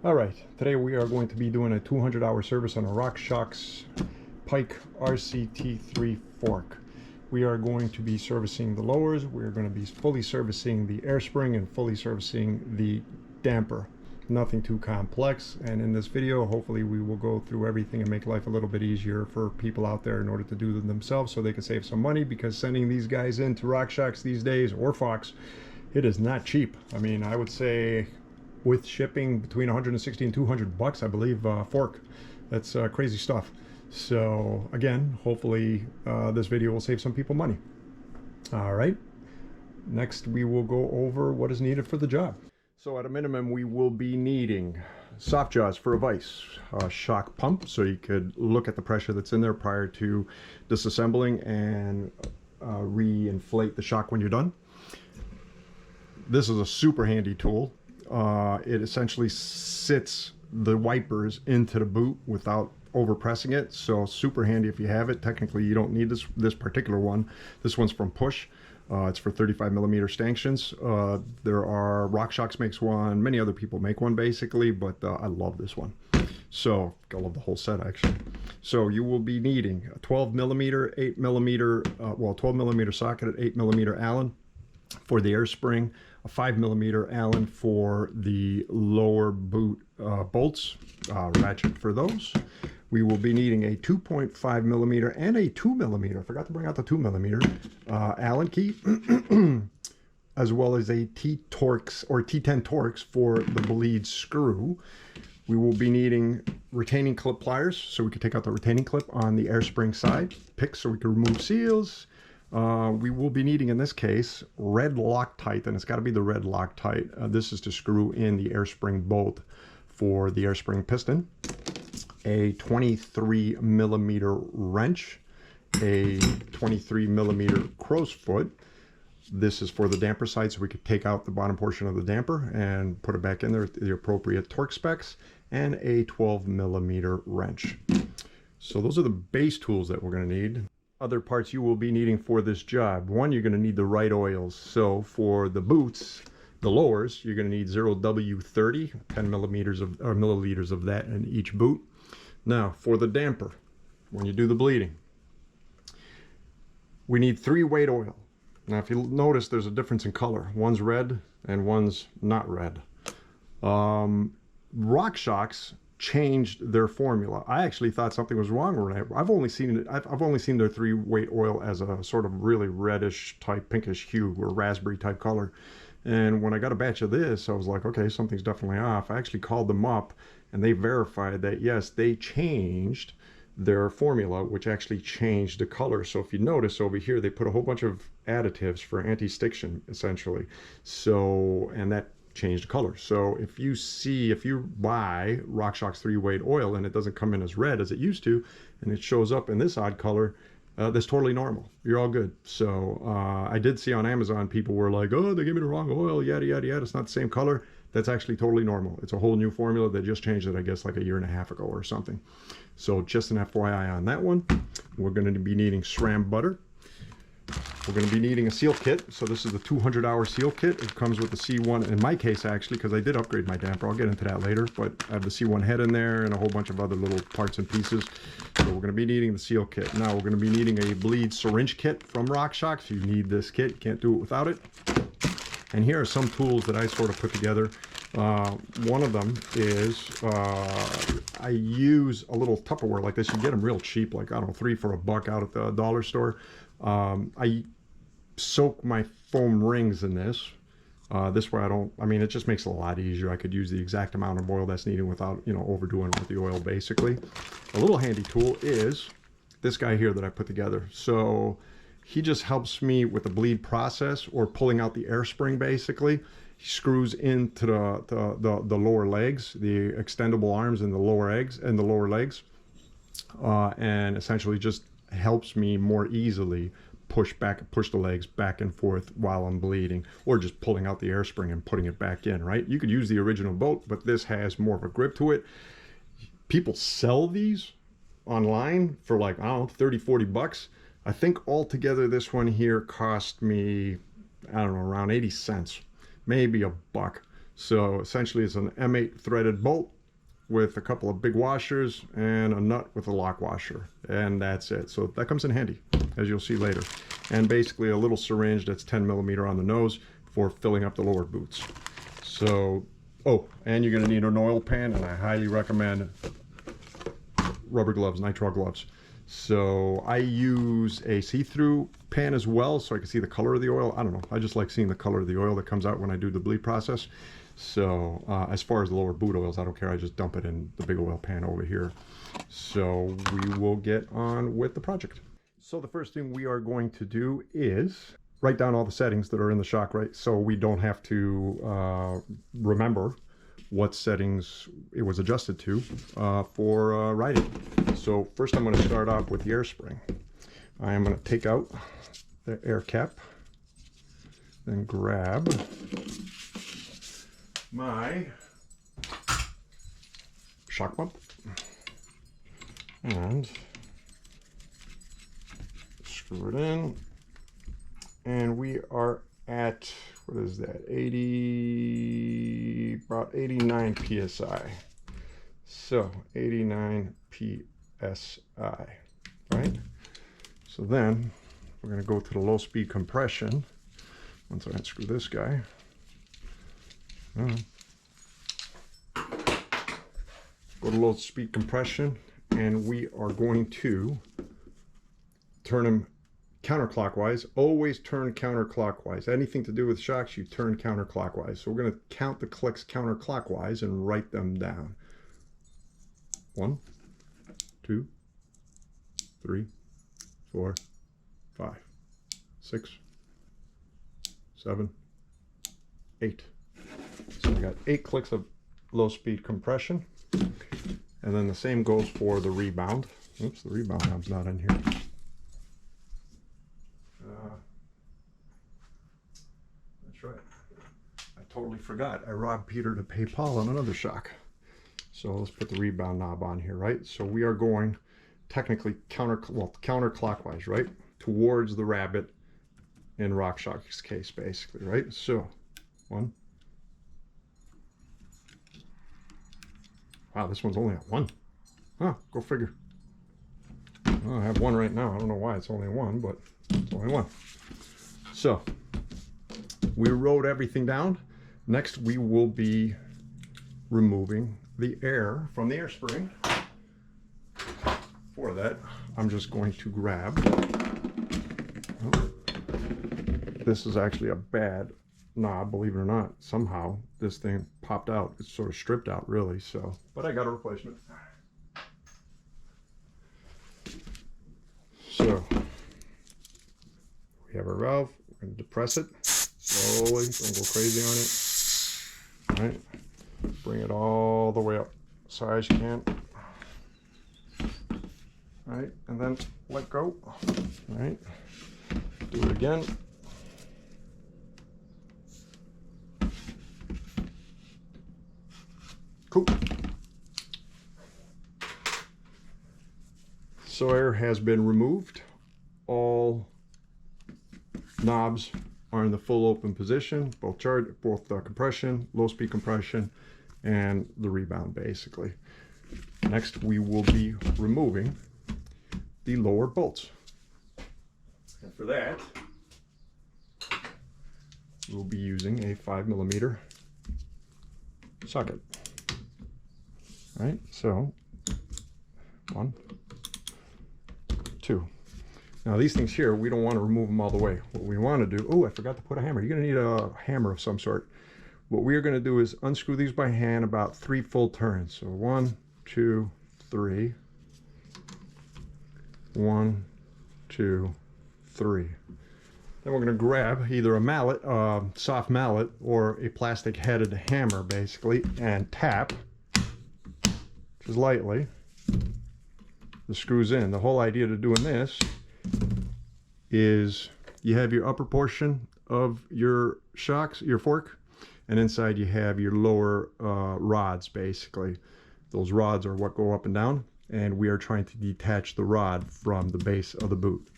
All right, today we are going to be doing a 200-hour service on a Rockshox Pike RCT3 fork. We are going to be servicing the lowers, we're going to be fully servicing the air spring and fully servicing the damper. Nothing too complex, and in this video hopefully we will go through everything and make life a little bit easier for people out there in order to do them themselves so they can save some money, because sending these guys into Rockshox these days, or Fox, it is not cheap. I mean, I would say with shipping between 160 and 200 bucks, I believe, fork. That's crazy stuff. So again, hopefully this video will save some people money. All right, next we will go over what is needed for the job. So at a minimum, we will be needing soft jaws for a vise, a shock pump so you could look at the pressure that's in there prior to disassembling and re-inflate the shock when you're done. This is a super handy tool. It essentially sits the wipers into the boot without over pressing it, so super handy if you have it. Technically you don't need this particular one. This one's from Push. It's for 35mm stanchions. There are Rockshox makes one, many other people make one basically, but I love this one. So I love the whole set actually. So you will be needing a 12mm, 8mm, well 12mm socket at 8mm Allen for the air spring, a 5mm Allen for the lower boot bolts, ratchet for those. We will be needing a 2.5mm and a 2mm, I forgot to bring out the 2mm, Allen key, as well as a T-Torx or T10 Torx for the bleed screw. We will be needing retaining clip pliers so we can take out the retaining clip on the air spring side, picks so we can remove seals. We will be needing, in this case, red Loctite, and it's got to be the red Loctite. This is to screw in the air spring bolt for the air spring piston. A 23mm wrench, a 23mm crow's foot. This is for the damper side, so we could take out the bottom portion of the damper and put it back in there at the appropriate torque specs, and a 12mm wrench. So those are the base tools that we're going to need. Other parts you will be needing for this job. One, you're going to need the right oils. So for the boots, the lowers, you're going to need 0W30, 10 milliliters of that in each boot. Now for the damper, when you do the bleeding, we need 3-weight oil. Now if you notice, there's a difference in color. One's red and one's not red. Rockshox changed their formula. I actually thought something was wrong with it. I've only seen their 3-weight oil as a sort of really reddish type pinkish hue or raspberry type color. And when I got a batch of this, I was like, okay, something's definitely off. I actually called them up and they verified that yes, they changed their formula, which actually changed the color. So if you notice over here, they put a whole bunch of additives for anti-stiction essentially. So, and that changed the color. So if you buy Rockshox 3-weight oil and it doesn't come in as red as it used to, and it shows up in this odd color, that's totally normal. You're all good. So I did see on Amazon people were like, oh, they gave me the wrong oil, yada yada yada, it's not the same color. That's actually totally normal. It's a whole new formula. They just changed it, I guess, like a 1.5 years ago or something. So just an FYI on that one. We're going to be needing SRAM butter. We're going to be needing a seal kit. So this is the 200-hour seal kit. It comes with the C1, in my case actually, because I did upgrade my damper. I'll get into that later, but I have the C1 head in there and a whole bunch of other little parts and pieces. So we're going to be needing the seal kit. Now we're going to be needing a bleed syringe kit from Rockshox. You need this kit. You can't do it without it. And here are some tools that I sort of put together. One of them is I use a little Tupperware like this. You get them real cheap, like, I don't know, 3 for $1 out at the dollar store. I soak my foam rings in this. This way it just makes it a lot easier. I could use the exact amount of oil that's needed without, overdoing it with the oil basically. A little handy tool is this guy here that I put together. So he just helps me with the bleed process or pulling out the air spring basically. He screws into the lower legs, the extendable arms and the lower legs, and essentially just helps me more easily push the legs back and forth while I'm bleeding, or just pulling out the air spring and putting it back in, right? You could use the original bolt, but this has more of a grip to it. People sell these online for like, I don't know, 30, 40 bucks. I think altogether this one here cost me, I don't know, around 80 cents, maybe $1. So essentially it's an M8 threaded bolt with a couple of big washers and a nut with a lock washer, and that's it. So that comes in handy, as you'll see later. And basically a little syringe that's 10 millimeter on the nose for filling up the lower boots. So, oh, and you're gonna need an oil pan, and I highly recommend rubber gloves, nitrile gloves. So I use a see-through pan as well, so I can see the color of the oil. I don't know, I just like seeing the color of the oil that comes out when I do the bleed process. So as far as the lower boot oils, I don't care, I just dump it in the big oil pan over here. So we will get on with the project. So the first thing we are going to do is write down all the settings that are in the shock, right? So we don't have to remember what settings it was adjusted to for riding. So first I'm going to start off with the air spring. I am going to take out the air cap, then grab my shock pump and screw it in, and we are at, what is that, about 89 psi. So 89 psi, right? So then we're going to go to the low speed compression. Once I unscrew this guy, go to low speed compression, and we are going to turn them counterclockwise. Always turn counterclockwise. Anything to do with shocks, you turn counterclockwise. So we're going to count the clicks counterclockwise and write them down. 1, 2, 3, 4, 5, 6, 7, 8. So we got 8 clicks of low speed compression. And then the same goes for the rebound. Oops, the rebound knob's not in here. That's right. I totally forgot. I robbed Peter to pay Paul on another shock. So let's put the rebound knob on here, right? So we are going technically counterclockwise, right? Towards the rabbit in Rockshox's case, basically, right? So 1. Wow, this one's only at 1. Huh, go figure. Well, I have 1 right now. I don't know why it's only 1, but it's only 1. So we wrote everything down. Next, we will be removing the air from the air spring. For that, I'm just going to grab, oh, this is actually a bad knob, believe it or not. Somehow this thing popped out. It's sort of stripped out, really. So, but I got a replacement. So we have our valve. We're going to depress it slowly. Don't go crazy on it. All right. Bring it all the way up as high as you can. All right, and then let go. All right. Do it again. Cool. So air has been removed. All knobs are in the full open position, both compression, low speed compression, and the rebound, basically. Next, we will be removing the lower bolts. And for that, we'll be using a 5mm socket. All right, so 1, 2. Now these things here, we don't want to remove them all the way. What we want to do, oh, I forgot to put a hammer. You're going to need a hammer of some sort. What we are going to do is unscrew these by hand about 3 full turns. So 1, 2, 3. 1, 2, 3. Then we're going to grab either a mallet, soft mallet, or a plastic headed hammer, basically, and tap just lightly the screws in. The whole idea to doing this is you have your upper portion of your shocks, your fork, and inside you have your lower rods, basically. Those rods are what go up and down, and we are trying to detach the rod from the base of the boot.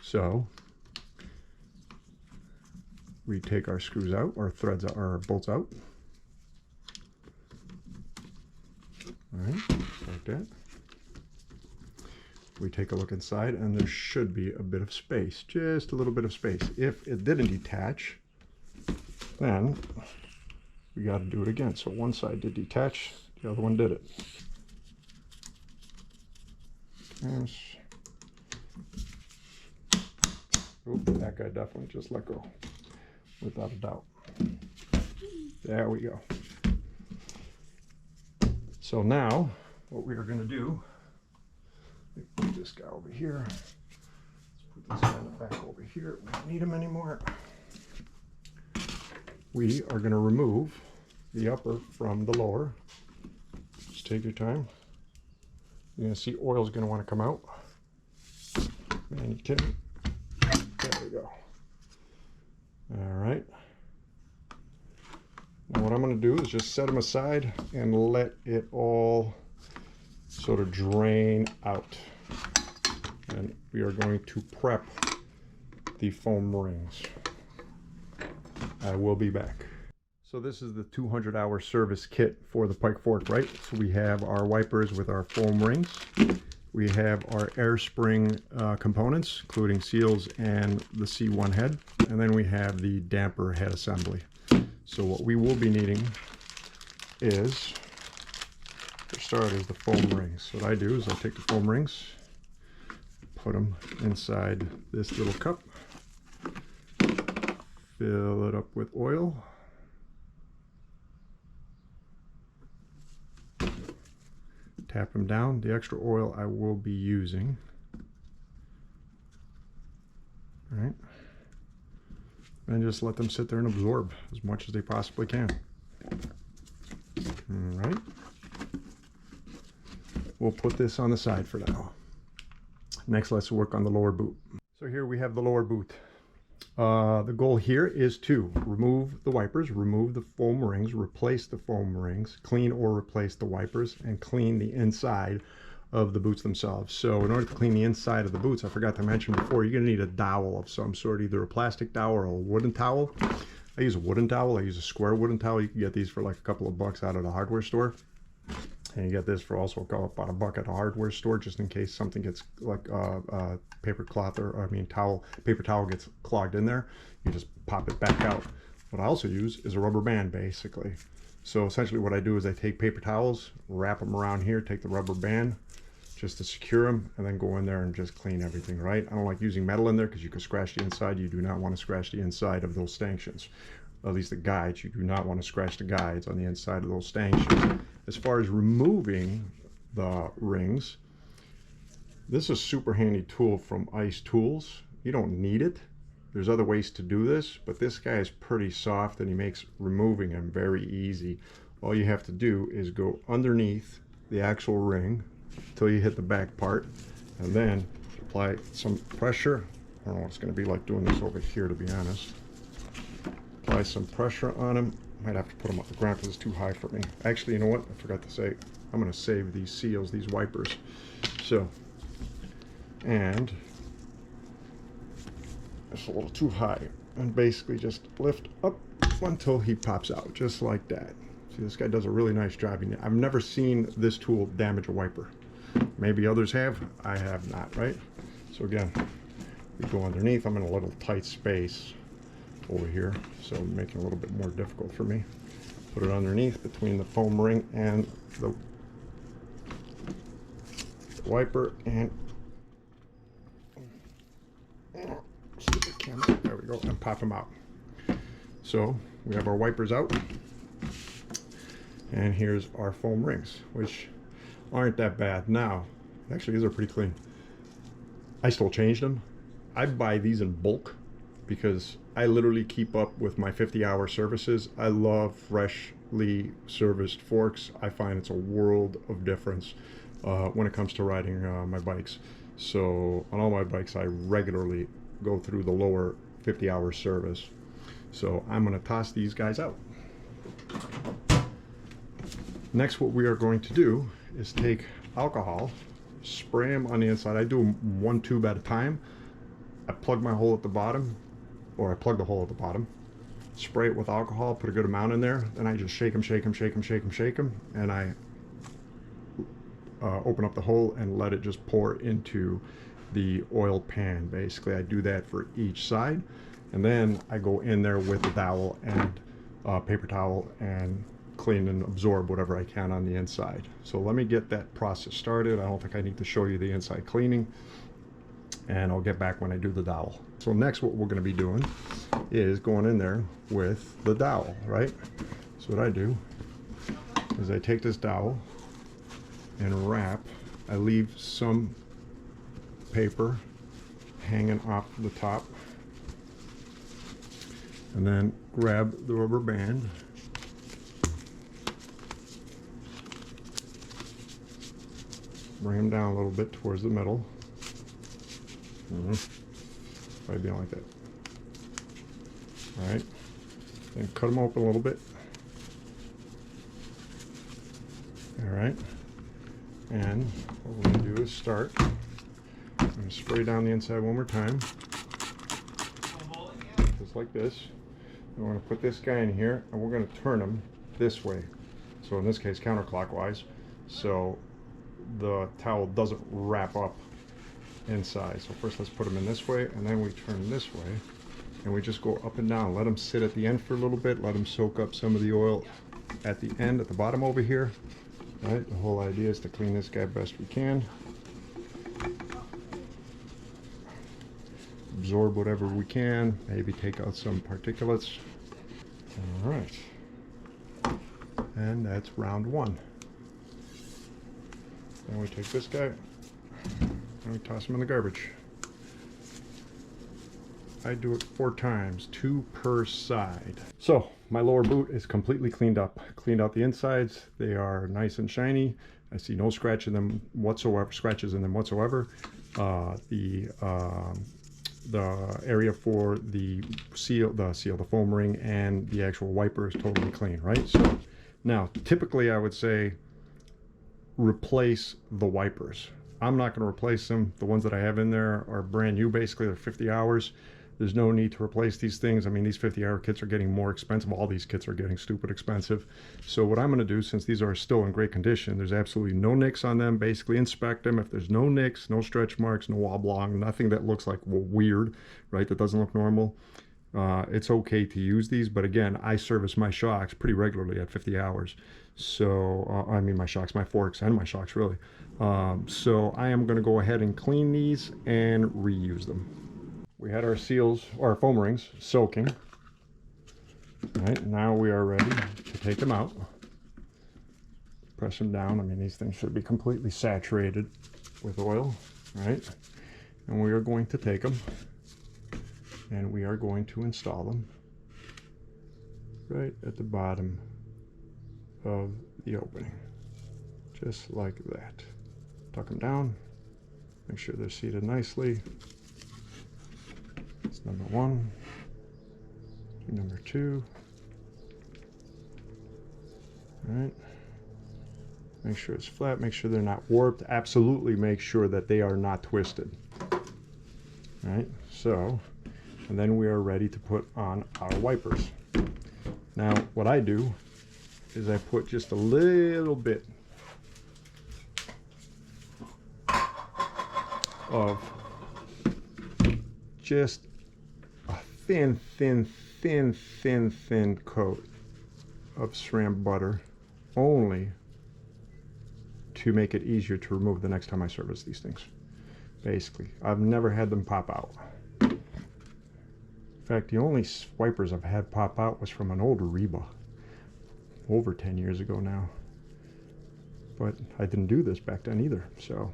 So we take our screws out, our threads, our bolts out, All right, like that. We take a look inside, and there should be a bit of space, just a little bit of space. If it didn't detach, then we got to do it again. So one side did detach, the other one did it. Yes. Oop, that guy definitely just let go, without a doubt. There we go. So now, what we are going to do, let's put this guy over here. Let's put this guy in the back over here. We don't need him anymore. We are going to remove the upper from the lower. Just take your time. You're going to see oil is going to want to come out. And you can. There we go. All right. Now what I'm going to do is just set them aside and let it all sort of drain out. And we are going to prep the foam rings. I will be back. So this is the 200-hour service kit for the Pike fork, right? So we have our wipers with our foam rings. We have our air spring components, including seals and the C1 head. And then we have the damper head assembly. So what we will be needing is, for starters, the foam rings. So what I do is I take the foam rings, put them inside this little cup, fill it up with oil, tap them down. The extra oil I will be using. All right. And just let them sit there and absorb as much as they possibly can. All right. We'll put this on the side for now. Next, let's work on the lower boot. So here we have the lower boot. The goal here is to remove the wipers, remove the foam rings, replace the foam rings, clean or replace the wipers, and clean the inside of the boots themselves. So in order to clean the inside of the boots, I forgot to mention before, you're going to need a dowel of some sort, either a plastic dowel or a wooden towel. I use a wooden towel. I use a square wooden towel. You can get these for like a couple of bucks out of the hardware store. And you get this for also about $1 at a hardware store, just in case something gets like paper cloth or paper towel gets clogged in there. You just pop it back out. What I also use is a rubber band, basically. So essentially what I do is I take paper towels, wrap them around here, take the rubber band just to secure them, and then go in there and just clean everything, right? I don't like using metal in there because you can scratch the inside. You do not want to scratch the inside of those stanchions. At least the guides, you do not want to scratch the guides on the inside of those stanchions. As far as removing the rings, this is a super handy tool from Ice Tools. You don't need it. There's other ways to do this, but this guy is pretty soft and he makes removing them very easy. All you have to do is go underneath the actual ring until you hit the back part, and then apply some pressure. I don't know what it's going to be like doing this over here, to be honest. Apply some pressure on them. Might have to put them off the ground because it's too high for me. Actually, you know what? I forgot to say, I'm going to save these seals, these wipers. So, and it's a little too high. And basically just lift up until he pops out, just like that. See, this guy does a really nice job. I've never seen this tool damage a wiper. Maybe others have. I have not, right? So again, we go underneath. I'm in a little tight space over here, so making it a little bit more difficult for me. Put it underneath between the foam ring and the wiper, and stupid camera. There we go, and pop them out. So we have our wipers out, and here's our foam rings, which aren't that bad. Now, actually, these are pretty clean. I still changed them. I buy these in bulk because I literally keep up with my 50-hour services. I love freshly serviced forks. I find it's a world of difference when it comes to riding my bikes. So on all my bikes, I regularly go through the lower 50-hour service. So I'm going to toss these guys out. Next, what we are going to do is take alcohol, spray them on the inside. I do them one tube at a time. I plug my hole at the bottom, or I plug the hole at the bottom, spray it with alcohol, put a good amount in there, then I just shake them, shake them, shake them, shake them, shake them, and I open up the hole and let it just pour into the oil pan. Basically, I do that for each side, and then I go in there with a dowel and paper towel and clean and absorb whatever I can on the inside. So let me get that process started. I don't think I need to show you the inside cleaning, and I'll get back when I do the dowel. So next, what we're going to be doing is going in there with the dowel, right? So what I do is I take this dowel and wrap. I leave some paper hanging off the top, and then grab the rubber band, bring them down a little bit towards the middle. Probably be like that. All right, then cut them open a little bit. All right, and what we're going to do is start. I'm going to spray down the inside one more time, just like this. I'm going to put this guy in here, and we're going to turn him this way. So in this case, counterclockwise, so the towel doesn't wrap up inside. So first let's put them in this way, and then we turn this way, and we just go up and down. Let them sit at the end for a little bit. Let them soak up some of the oil at the end, at the bottom over here. Right? The whole idea is to clean this guy best we can. Absorb whatever we can. Maybe take out some particulates. All right. And that's round one. Then we take this guy and we toss him in the garbage. I do it 4 times, 2 per side. So my lower boot is completely cleaned up. Cleaned out the insides. They are nice and shiny. I see no scratches in them whatsoever. The area for the foam ring and the actual wiper is totally clean, right? So now, typically I would say replace the wipers. I'm not going to replace them. The ones that I have in there are brand new, basically. They're 50 hours. There's no need to replace these things. I mean, these 50-hour kits are getting more expensive. All these kits are getting stupid expensive. So what I'm going to do, since these are still in great condition, there's absolutely no nicks on them. Basically inspect them. If there's no nicks, no stretch marks, no oblong, nothing that looks like weird, right, that doesn't look normal, it's okay to use these. But again, I service my shocks pretty regularly at 50 hours. So, I mean my shocks, my forks, and my shocks really. So I am going to go ahead and clean these and reuse them. We had our seals, or our foam rings, soaking. All right, now we are ready to take them out. Press them down. I mean, these things should be completely saturated with oil, right? And we are going to take them and we are going to install them right at the bottom of the opening, just like that. Tuck them down, make sure they're seated nicely. That's number 1, number 2. All right, make sure it's flat, make sure they're not warped. Absolutely make sure that they are not twisted. All right, so, and then we are ready to put on our wipers. Now what I do is I put just a little bit of just a thin coat of SRAM butter, only to make it easier to remove the next time I service these things. Basically, I've never had them pop out. In fact, the only wipers I've had pop out was from an older Reba, over 10 years ago now. But I didn't do this back then either, so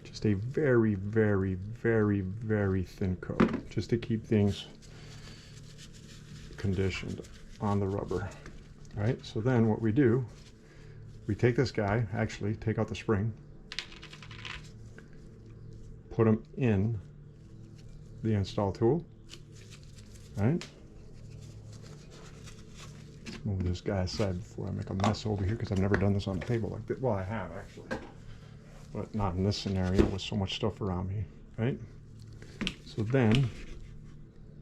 just a very thin coat, just to keep things conditioned on the rubber. All right, so then what we do, we take this guy, actually take out the spring, put them in the install tool. All right, let's move this guy aside before I make a mess over here, because I've never done this on a table like this. Well, I have actually, but not in this scenario with so much stuff around me, right? So then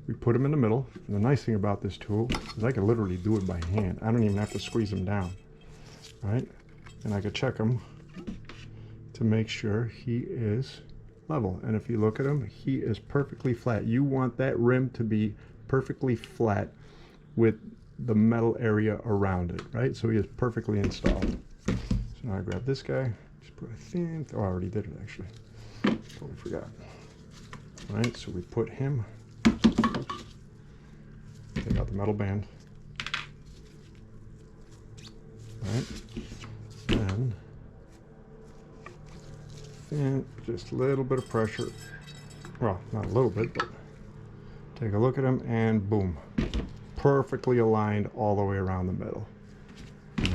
we put them in the middle, and the nice thing about this tool is I can literally do it by hand. I don't even have to squeeze them down, right? And I can check them to make sure he is level. And if you look at him, he is perfectly flat. You want that rim to be perfectly flat with the metal area around it, right? So he is perfectly installed. So now I grab this guy, just put a thin, oh, I already did it actually. Totally forgot. All right, so we put him, oops, take out the metal band. All right, and just a little bit of pressure. Well, not a little bit, but take a look at him and boom. Perfectly aligned all the way around the middle.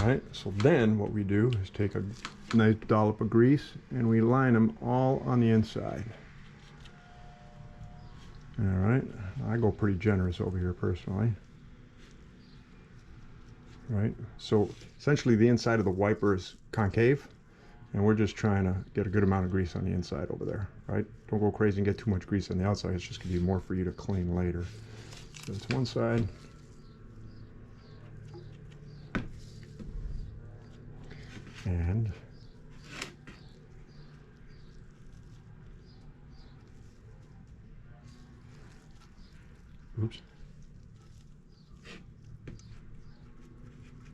All right, so then what we do is take a nice dollop of grease and we line them all on the inside. All right, I go pretty generous over here personally. Right, so essentially the inside of the wiper is concave and we're just trying to get a good amount of grease on the inside over there, right? Don't go crazy and get too much grease on the outside. It's just gonna be more for you to clean later. So it's one side. And oops.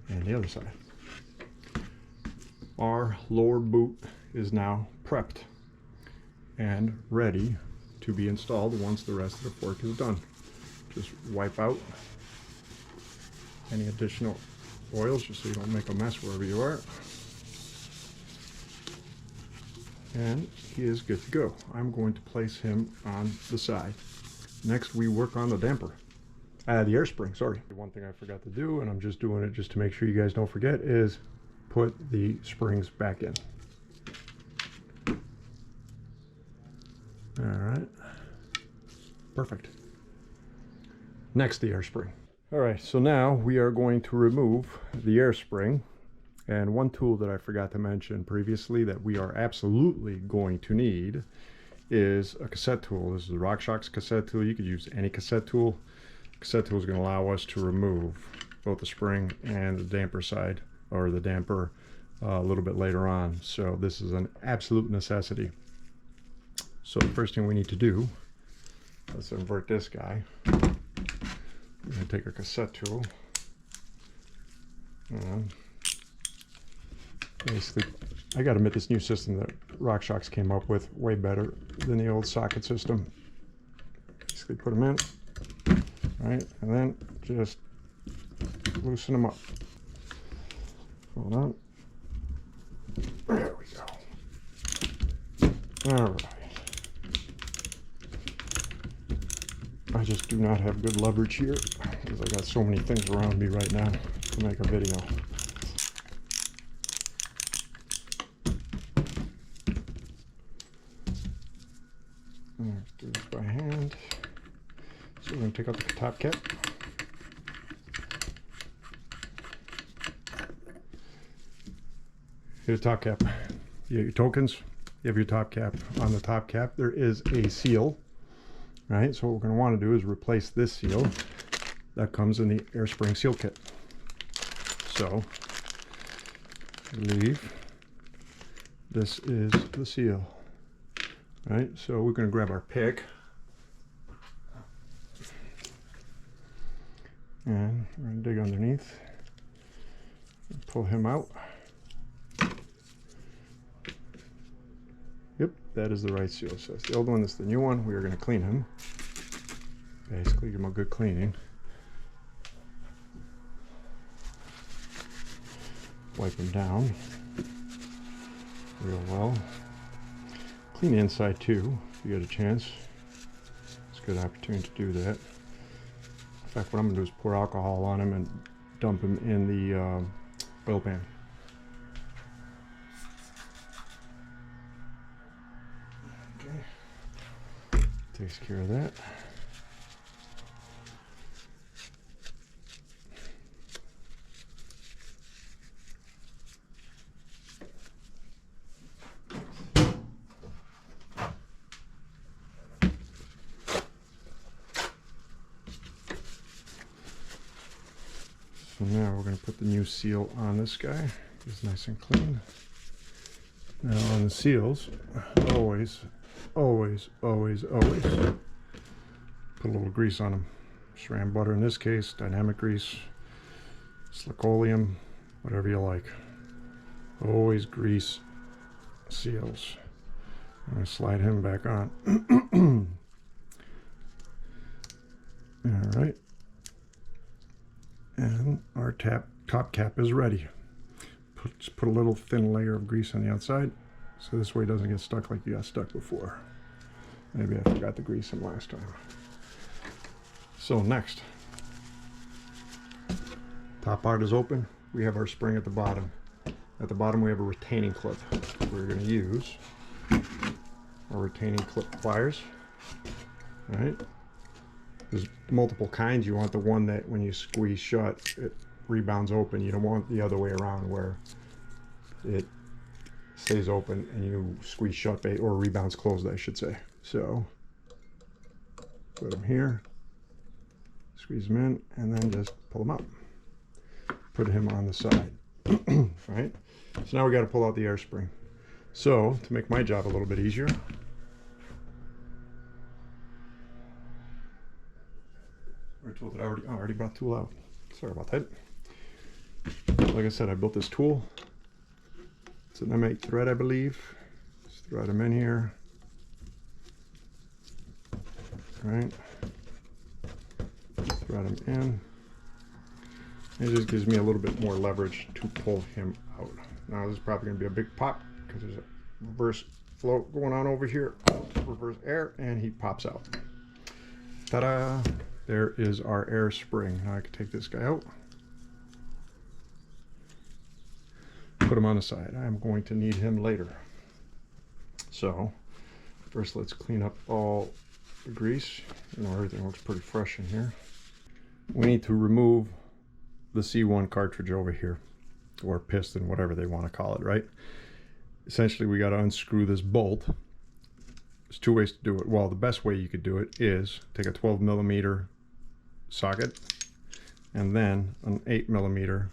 And the other side. Our lower boot is now prepped and ready to be installed once the rest of the fork is done. Just wipe out any additional oils just so you don't make a mess wherever you are. And he is good to go. I'm going to place him on the side. Next we work on the damper. The air spring, sorry. One thing I forgot to do, and I'm just doing it just to make sure you guys don't forget, is put the springs back in. All right, perfect. Next, the air spring. All right, so now we are going to remove the air spring. And one tool that I forgot to mention previously that we are absolutely going to need is a cassette tool. This is the Rockshox cassette tool. You could use any cassette tool. Cassette tool is going to allow us to remove both the spring and the damper side, or the damper a little bit later on. So this is an absolute necessity. So the first thing we need to do, let's invert this guy. We're going to take our cassette tool and basically, I got to admit, this new system that Rockshox came up with way better than the old socket system. Basically put them in. Right, and then just loosen them up. Hold on. There we go. All right. I just do not have good leverage here because I got so many things around me right now to make a video. Do this by hand. So we're going to take out the top cap. Here's the top cap. You have your tokens. You have your top cap. On the top cap there is a seal. Right, so what we're going to want to do is replace this seal that comes in the air spring seal kit. So I believe this is the seal. Right, so we're going to grab our pick and we're going to dig underneath and pull him out. Yep, that is the right seal. So it's the old one, that's the new one. We are going to clean him. Basically, give him a good cleaning. Wipe him down real well. Clean the inside too, if you get a chance. It's a good opportunity to do that. In fact, what I'm going to do is pour alcohol on him and dump him in the oil pan. Okay. Takes care of that. So now we're going to put the new seal on this guy. It's nice and clean. Now on the seals, always put a little grease on them. Saran butter in this case, dynamic grease, silicoleum, whatever you like. Always grease seals. I'm going to slide him back on. Alright. And our top cap is ready. Just put a little thin layer of grease on the outside, so this way it doesn't get stuck like you got stuck before. Maybe I forgot to grease him last time. So next, top part is open. We have our spring at the bottom. At the bottom we have a retaining clip. We're going to use our retaining clip pliers. All right. There's multiple kinds. You want the one that when you squeeze shut, it rebounds open. You don't want the other way around where it stays open and you squeeze shut, or rebounds closed, I should say. So put them here, squeeze them in, and then just pull them out. Put him on the side. Right? So now we got to pull out the air spring. So to make my job a little bit easier, I already brought the tool out. Sorry about that. Like I said, I built this tool. It's an M8 thread, I believe. Just thread them in here. Right. Thread them in. It just gives me a little bit more leverage to pull him out. Now this is probably going to be a big pop because there's a reverse flow going on over here. Reverse air, and he pops out. Ta-da! There is our air spring. Now I can take this guy out. Put him on the side. I'm going to need him later. So first let's clean up all the grease. You know, everything looks pretty fresh in here. We need to remove the C1 cartridge over here, or piston, whatever they want to call it, right? Essentially we got to unscrew this bolt. There's two ways to do it. Well, the best way you could do it is take a 12mm socket and then an 8mm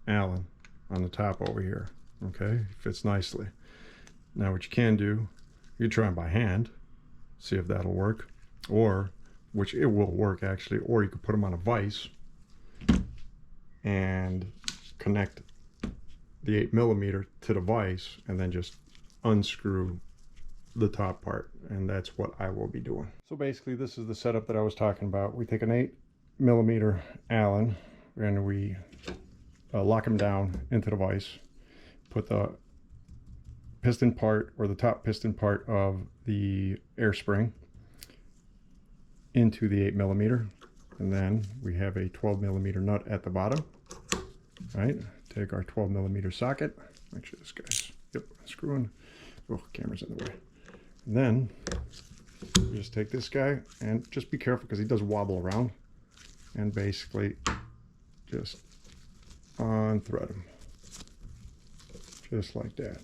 Allen on the top over here. Okay, fits nicely. Now what you can do, you can try them by hand, see if that'll work, or, which it will work actually, or you could put them on a vise and connect the 8mm to the vise and then just unscrew the top part, and that's what I will be doing. So basically this is the setup that I was talking about. We take an 8mm Allen and we lock them down into the vise, put the piston part, or the top piston part of the air spring, into the 8mm, and then we have a 12mm nut at the bottom. Right, take our 12mm socket. Make sure this guy's, yep, screwing. Oh, camera's in the way. And then we just take this guy and just be careful because he does wobble around, and basically just unthread him just like that.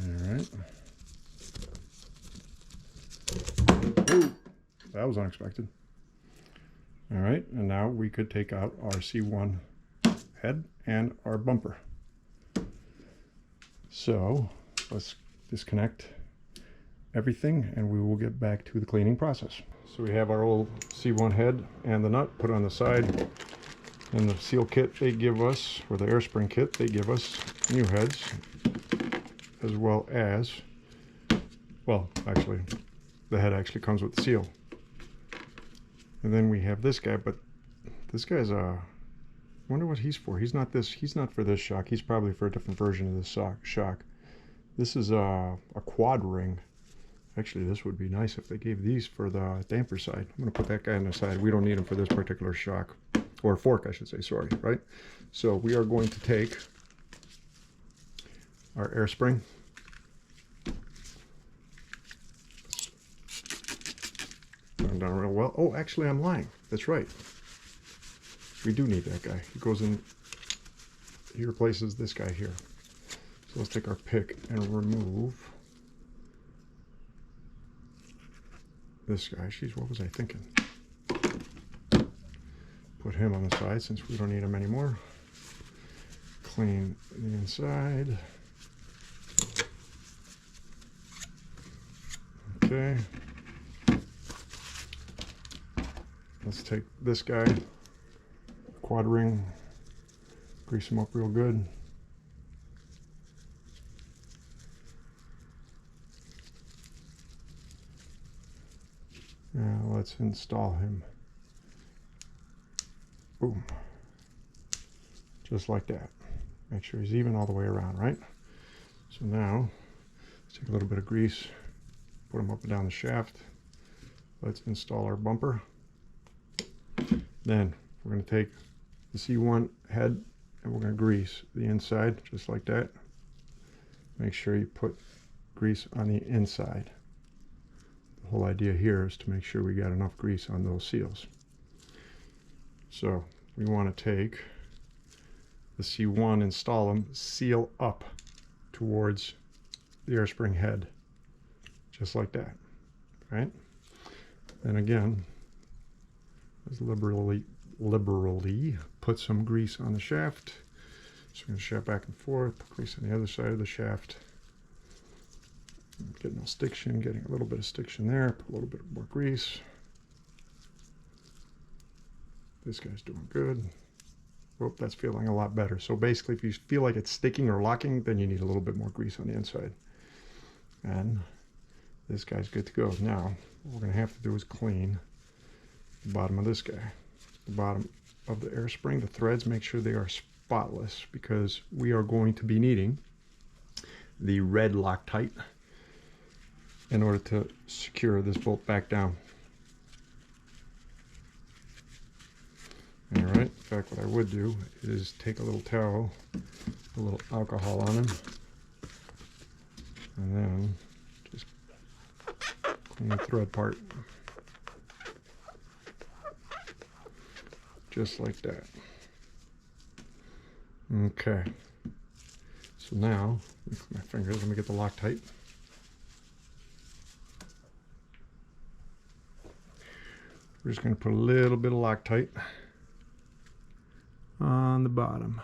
All right. Ooh, that was unexpected. All right, and now we could take out our C1 head and our bumper. So let's disconnect everything and we will get back to the cleaning process. So we have our old C1 head and the nut put on the side, and the seal kit they give us, or the air spring kit, they give us new heads, as well as, well, actually the head actually comes with the seal. And then we have this guy, but this guy's I wonder what he's for. He's not for this shock. He's probably for a different version of this shock. This is a quad ring. Actually, this would be nice if they gave these for the damper side. I'm going to put that guy on the side. We don't need him for this particular shock, or fork, I should say, sorry, right? So we are going to take our air spring. Put down real well. Oh, actually, I'm lying. That's right. We do need that guy. He goes in, he replaces this guy here. So let's take our pick and remove this guy. Jeez, what was I thinking? put him on the side since we don't need him anymore. Clean the inside. Okay. Let's take this guy, quad ring, grease him up real good. Now let's install him. Boom. Just like that. Make sure he's even all the way around, right? So now, let's take a little bit of grease, put him up and down the shaft. Let's install our bumper. Then we're going to take the C1 head and we're going to grease the inside just like that. Make sure you put grease on the inside. The whole idea here is to make sure we got enough grease on those seals. So we want to take the C1, install them, seal up towards the air spring head, just like that, right? Then again, let's liberally put some grease on the shaft. So we're going to shaft back and forth, put grease on the other side of the shaft. Getting no stiction, getting a little bit of stiction there, put a little bit more grease. This guy's doing good. Oh, that's feeling a lot better. So basically, if you feel like it's sticking or locking, then you need a little bit more grease on the inside. And this guy's good to go. Now, what we're going to have to do is clean the bottom of this guy. The bottom of the air spring, the threads, make sure they are spotless because we are going to be needing the red Loctite in order to secure this bolt back down. Alright, in fact what I would do is take a little towel, a little alcohol on him, and then just clean the thread part. Just like that. Okay. So now, with my fingers, let me get the Loctite. We're just going to put a little bit of Loctite on the bottom.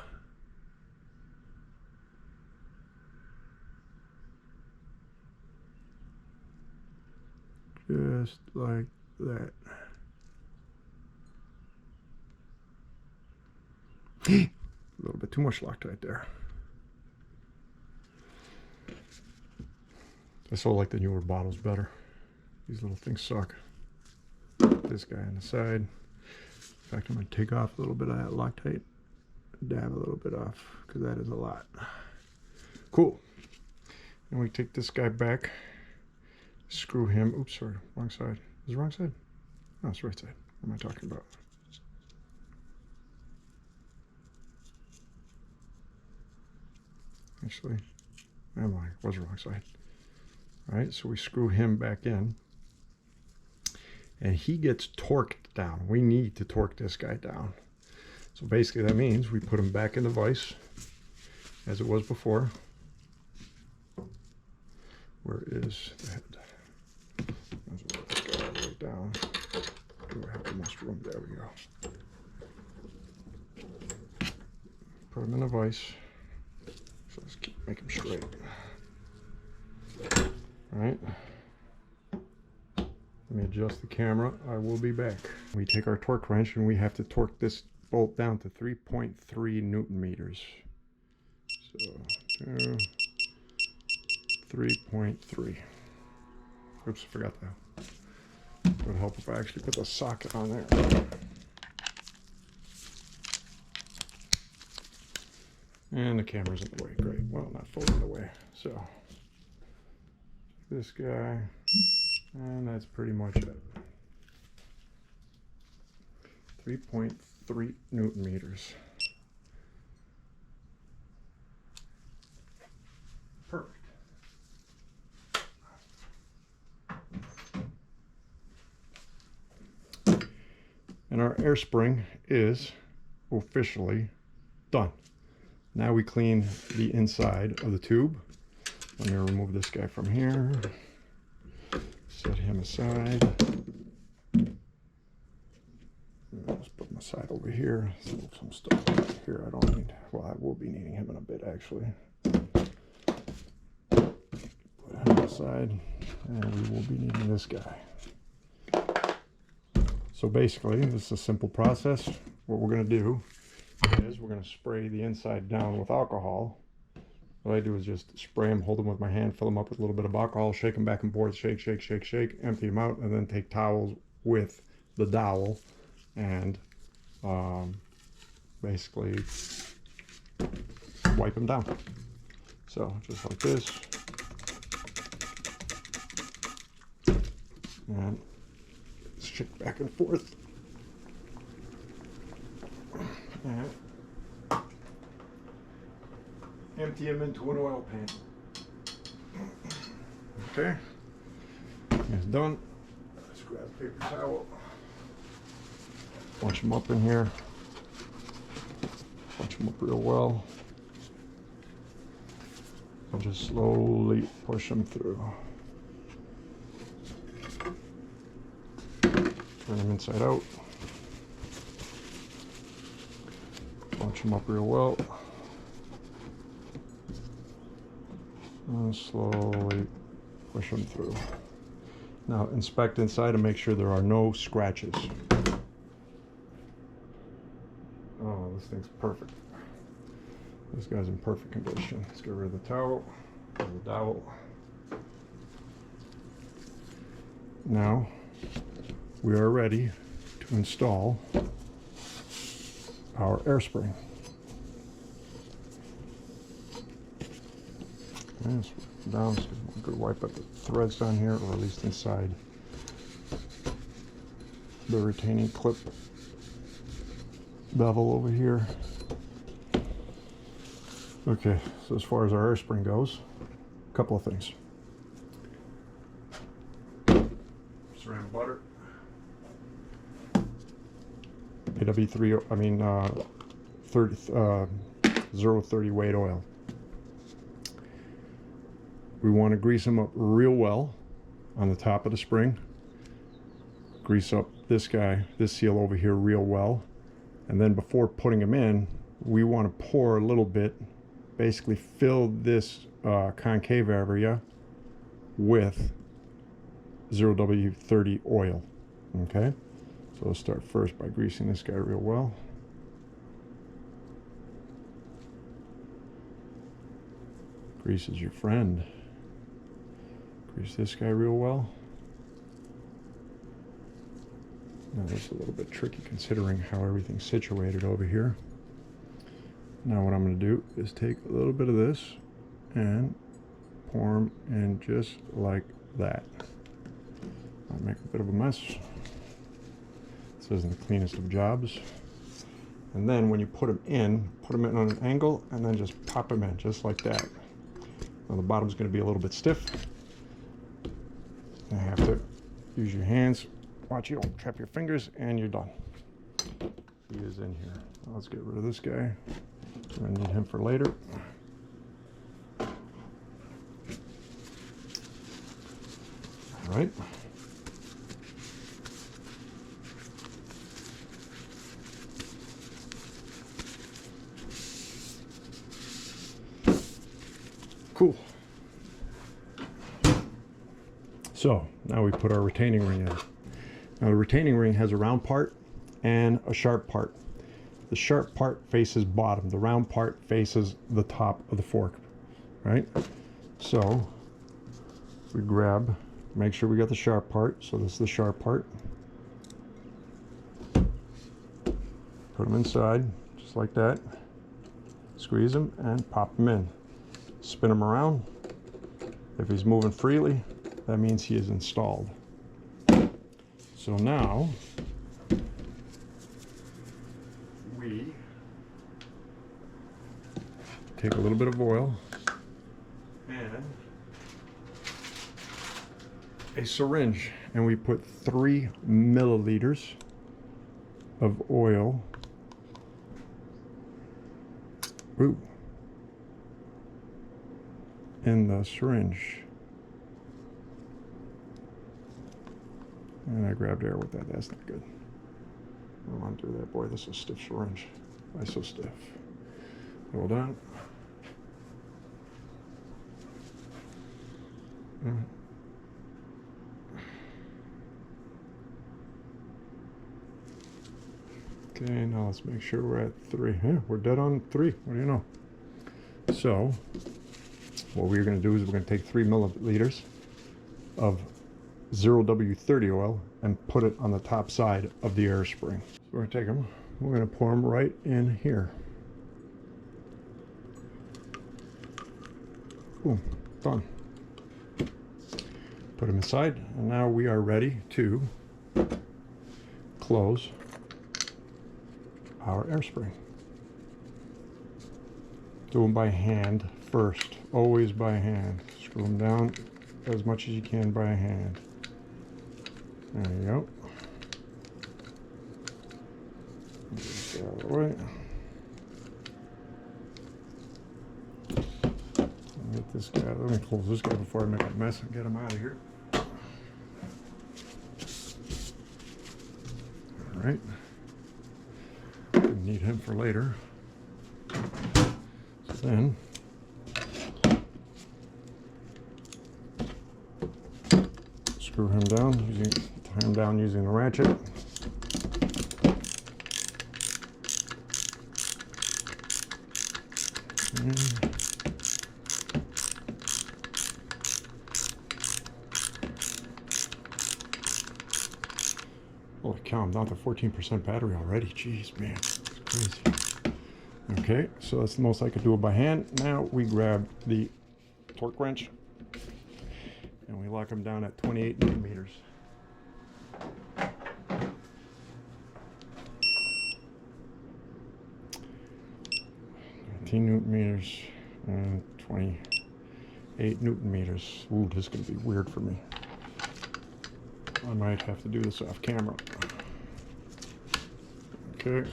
Just like that. A little bit too much Loctite there. I still like the newer bottles better. These little things suck. This guy on the side. In fact, I'm going to take off a little bit of that Loctite, dab a little bit off, because that is a lot. Cool. And we take this guy back, screw him. Oops, sorry, wrong side. Is it wrong side? No, it's right side. What am I talking about? Actually, am I? It was the wrong side. All right, so we screw him back in. And he gets torqued down. We need to torque this guy down. So basically that means we put him back in the vise as it was before. Where is the head? Let's put this guy all the way down. Do I have the most room? There we go. Put him in the vise. So let's make him straight. All right. Let me adjust the camera. I will be back. We take our torque wrench and we have to torque this bolt down to 3.3 Newton meters. So, 3.3. Oops, I forgot that. It would help if I actually put the socket on there. And the camera's in the way. Great. Well, not fully in the way. So, this guy. And that's pretty much it. 3.3 Newton meters. Perfect. And our air spring is officially done. Now we clean the inside of the tube. Let me remove this guy from here. Set him aside. Let's put him side over here. Some stuff here I don't need. Well, I will be needing him in a bit, actually. Put him aside, and we will be needing this guy. So basically, this is a simple process. What we're going to do is we're going to spray the inside down with alcohol. What I do is just spray them, hold them with my hand, fill them up with a little bit of alcohol, shake them back and forth, shake, shake, shake, shake, empty them out, and then take towels with the dowel and basically wipe them down. So just like this. And shake back and forth. And empty them into an oil pan. Okay, it's done. Let's grab a paper towel. Bunch them up in here. Bunch them up real well. And just slowly push them through. Turn them inside out. Bunch them up real well. And slowly push them through. Now inspect inside and make sure there are no scratches. Oh, this thing's perfect. This guy's in perfect condition. Let's get rid of the towel, the dowel. Now we are ready to install our air spring. Yes, down, so a good wipe up the threads down here, or at least inside the retaining clip bevel over here. Okay, so as far as our air spring goes, a couple of things. Ceramic butter. AW3, 030 weight oil. We want to grease them up real well on the top of the spring. Grease up this guy, this seal over here real well. And then before putting them in, we want to pour a little bit, basically fill this concave area with 0W30 oil. Okay, so let's start first by greasing this guy real well. Grease is your friend. Grease this guy real well. Now that's a little bit tricky considering how everything's situated over here. Now what I'm going to do is take a little bit of this and pour them in just like that. I'll make a bit of a mess. This isn't the cleanest of jobs. And then when you put them in on an angle and then just pop them in just like that. Now the bottom's going to be a little bit stiff. You have to use your hands. Watch you don't trap your fingers, and you're done. He is in here. Let's get rid of this guy. We're going to need him for later. All right. Cool. So now we put our retaining ring in. Now the retaining ring has a round part and a sharp part. The sharp part faces bottom. The round part faces the top of the fork, right? So we grab, make sure we got the sharp part. So this is the sharp part. Put them inside, just like that. Squeeze them and pop them in. Spin them around. If he's moving freely, that means he is installed. So now we take a little bit of oil and a syringe, and we put 3 milliliters of oil in the syringe. And I grabbed air with that. That's not good. I don't want to do that. Boy, this is a stiff syringe. Why so stiff? Hold on. Okay, now let's make sure we're at 3. Yeah, we're dead on 3. What do you know? So, what we're going to do is we're going to take 3 milliliters of 0W30 oil and put it on the top side of the air spring. So we're going to take them, we're going to pour them right in here. Boom, done. Put them inside, and now we are ready to close our air spring. Do them by hand first, always by hand. Screw them down as much as you can by hand. There you go. Get this out of the way. Get this guy. Let me close this guy before I make a mess and get him out of here. All right. Need him for later. So then screw him down, tie him down using the ratchet. Holy cow, I'm down to 14% battery already. Jeez, man. Crazy. Okay, so that's the most I could do it by hand. Now we grab the torque wrench and we lock them down at 28 newton meters. 19 newton meters and 28 newton meters. Ooh, this is going to be weird for me. I might have to do this off camera. Okay.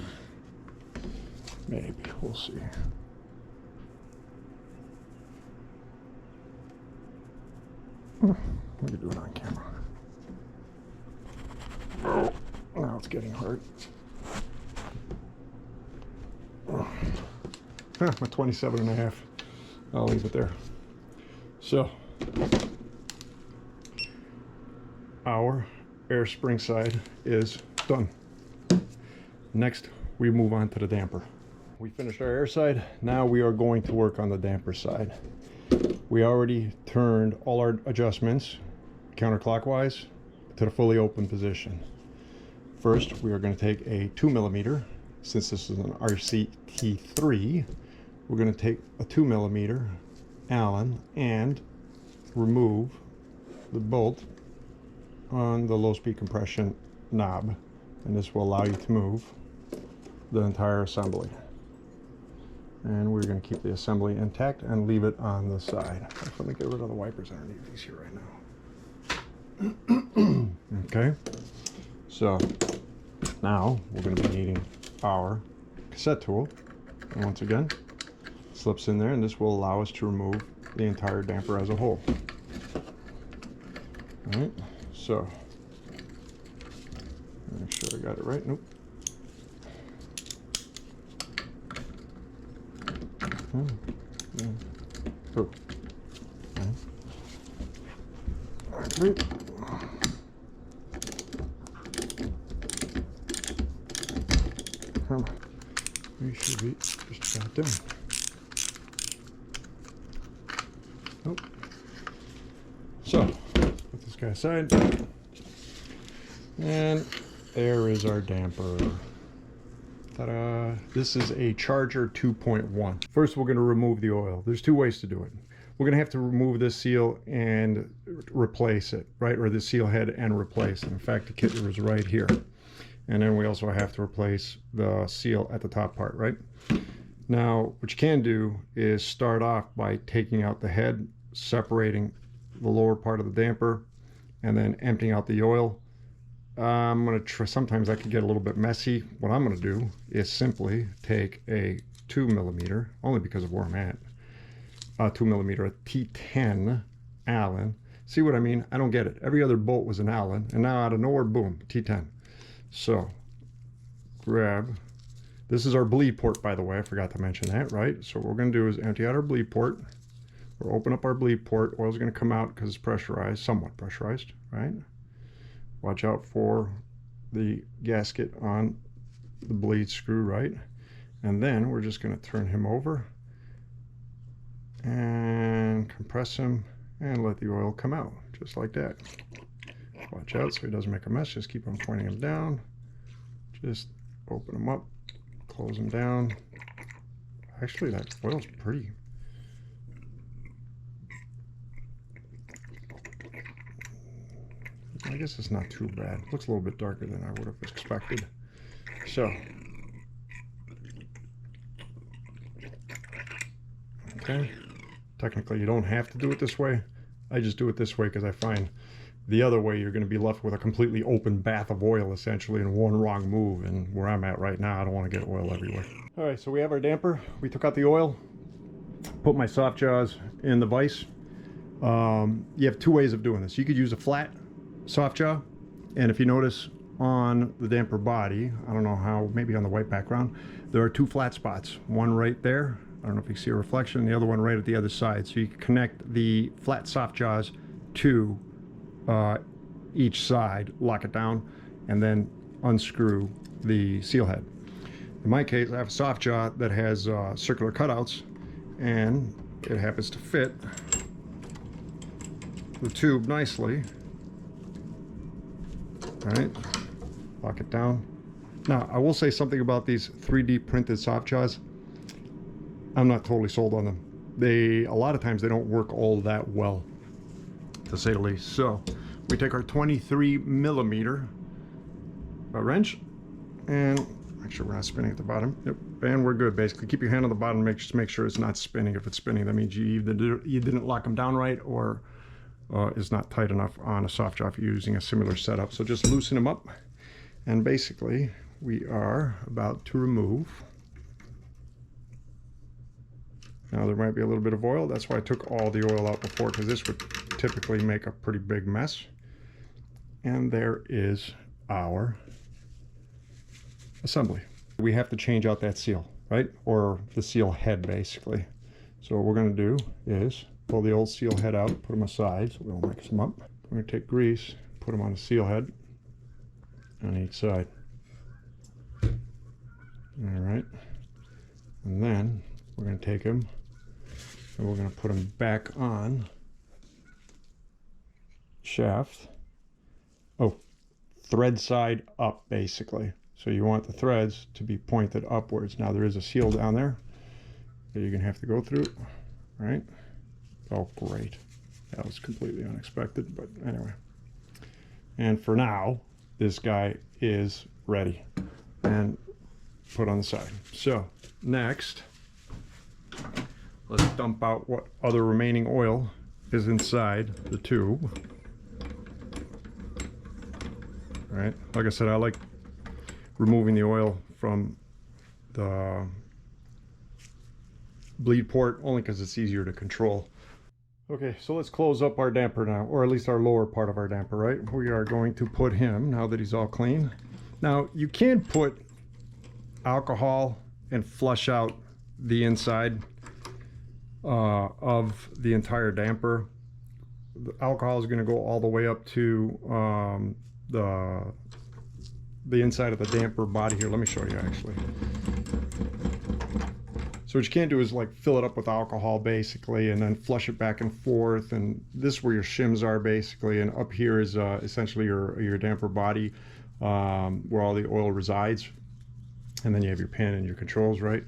Maybe. We'll see. We can do it on camera. Oh, now it's getting hard. I'm at 27.5. I'll leave it there. So, our air spring side is done. Next, we move on to the damper. We finished our air side. Now we are going to work on the damper side. We already turned all our adjustments counterclockwise to the fully open position. First, we are going to take a 2 millimeter. Since this is an RCT3, we're going to take a 2 millimeter Allen and remove the bolt on the low speed compression knob, and this will allow you to move the entire assembly. And we're going to keep the assembly intact and leave it on the side. Let me get rid of the wipers underneath these here right now. Okay, so now we're going to be needing our cassette tool, and once again slips in there, and this will allow us to remove the entire damper as a whole. All right, so make sure I got it right. Nope. Oh. Okay. Come on. We should be just about done. Nope. So, put this guy aside. And there is our damper. Ta-da! This is a Charger 2.1. First, we're going to remove the oil. There's two ways to do it. We're going to have to remove this seal and replace it, right? Or the seal head and replace it. In fact, the kit is right here. And then we also have to replace the seal at the top part, right? Now, what you can do is start off by taking out the head, separating the lower part of the damper, and then emptying out the oil. I'm going to try, sometimes that could get a little bit messy. What I'm going to do is simply take a 2 millimeter, only because of where I'm at, 2 millimeter, a T10 Allen. See what I mean? I don't get it. Every other bolt was an Allen, and now out of nowhere, boom, T10. So grab, this is our bleed port, by the way, I forgot to mention that, right? So what we're going to do is empty out our bleed port. We'll open up our bleed port. Oil's going to come out because it's pressurized, somewhat pressurized, right? Watch out for the gasket on the bleed screw, right? And then we're just going to turn him over and compress him and let the oil come out, just like that. Watch out so he doesn't make a mess. Just keep on pointing him down. Just open him up, close him down. Actually, that oil's pretty. I guess it's not too bad. Looks a little bit darker than I would have expected. So, okay. Technically, you don't have to do it this way. I just do it this way because I find the other way you're going to be left with a completely open bath of oil, essentially, in one wrong move. And where I'm at right now, I don't want to get oil everywhere. All right, so we have our damper. We took out the oil, put my soft jaws in the vise. You have two ways of doing this. You could use a flat soft jaw, and if you notice on the damper body, I don't know how, maybe on the white background, there are two flat spots. One right there, I don't know if you can see a reflection, the other one right at the other side. So you can connect the flat soft jaws to each side, lock it down, and then unscrew the seal head. In my case, I have a soft jaw that has circular cutouts, and it happens to fit the tube nicely. All right, lock it down. Now, I will say something about these 3D printed soft jaws. I'm not totally sold on them. A lot of times they don't work all that well, to say the least. So we take our 23 millimeter wrench, and make sure we're not spinning at the bottom. Yep, and we're good. Basically, keep your hand on the bottom. Make sure it's not spinning. If it's spinning, that means you didn't lock them down right, or is not tight enough on a soft jaw if you're using a similar setup. So just loosen them up, and basically we are about to remove. Now there might be a little bit of oil. That's why I took all the oil out before, because this would typically make a pretty big mess. And there is our assembly. We have to change out that seal, right? Or the seal head, basically. So what we're going to do is pull the old seal head out, put them aside so we don't mix them up. We're going to take grease, put them on the seal head on each side. All right. And then we're going to take them and we're going to put them back on shaft. Oh, thread side up, basically. So you want the threads to be pointed upwards. Now there is a seal down there that you're going to have to go through, right? Oh, great. That was completely unexpected, but anyway. And for now, this guy is ready and put on the side. So next, let's dump out what other remaining oil is inside the tube. All right, like I said, I like removing the oil from the bleed port only because it's easier to control. Okay, so let's close up our damper now, or at least our lower part of our damper, right? We are going to put him, now that he's all clean. Now, you can put alcohol and flush out the inside of the entire damper. The alcohol is going to go all the way up to the inside of the damper body here. Let me show you, actually. So what you can't do is like fill it up with alcohol basically and then flush it back and forth, and this is where your shims are basically, and up here is essentially your damper body where all the oil resides, and then you have your pin and your controls, right?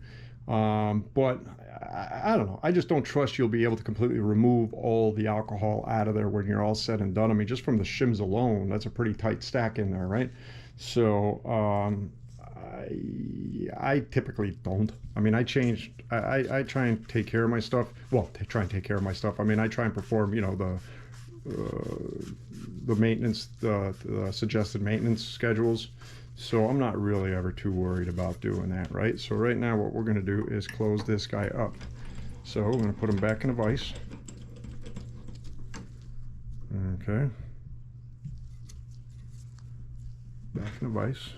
But I don't know, I just don't trust you'll be able to completely remove all the alcohol out of there when you're all said and done. I mean, just from the shims alone, that's a pretty tight stack in there, right? So I typically don't. I mean, I try and take care of my stuff. Well, try and take care of my stuff. I mean, I try and perform, you know, the maintenance, the suggested maintenance schedules. So I'm not really ever too worried about doing that, right? So right now what we're going to do is close this guy up. So we're going to put him back in a vise. Okay. Back in a vise.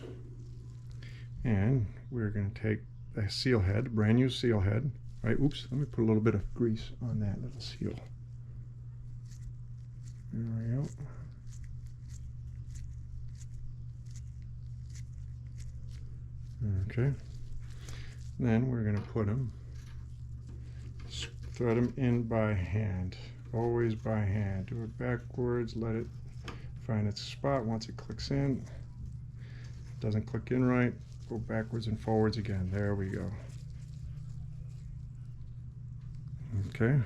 And we're going to take the seal head, brand new seal head, right? Oops, let me put a little bit of grease on that little seal. There we go. Okay. Then we're going to put them, thread them in by hand. Always by hand. Do it backwards, let it find its spot. Once it clicks in, doesn't click in right, go backwards and forwards again. There we go. Okay.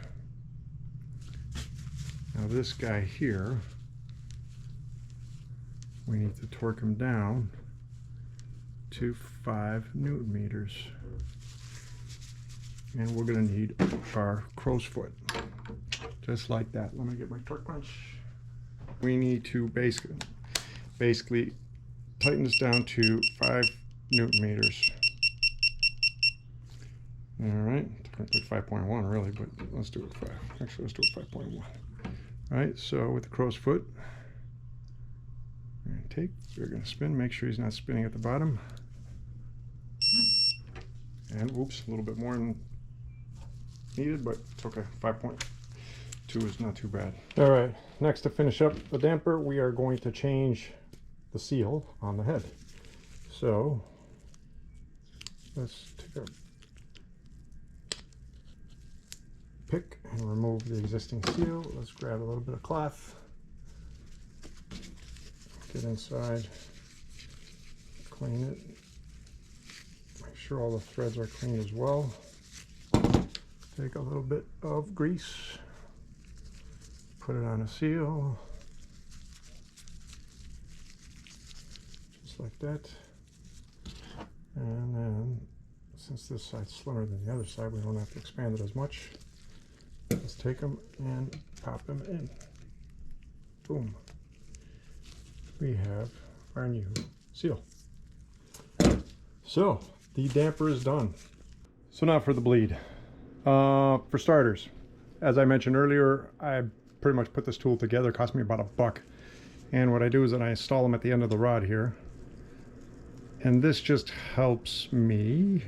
Now this guy here, we need to torque him down to 5 Newton meters. And we're going to need our crow's foot. Just like that. Let me get my torque wrench. We need to basically tighten this down to 5 Newton meters. All right, technically 5.1 really, but let's do it 5. Actually, let's do it 5.1. All right, so with the crow's foot, we're going to spin, make sure he's not spinning at the bottom. And oops, a little bit more than needed, but it's okay. 5.2 is not too bad. All right, next to finish up the damper, we are going to change the seal on the head. So let's take a pick and remove the existing seal. Let's grab a little bit of cloth, get inside, clean it, make sure all the threads are clean as well. Take a little bit of grease, put it on a seal, just like that. And then, since this side's slimmer than the other side, we don't have to expand it as much. Let's take them and pop them in. Boom. We have our new seal. So, the damper is done. So now for the bleed. For starters, as I mentioned earlier, I pretty much put this tool together. It cost me about $1. And what I do is that I install them at the end of the rod here. And this just helps me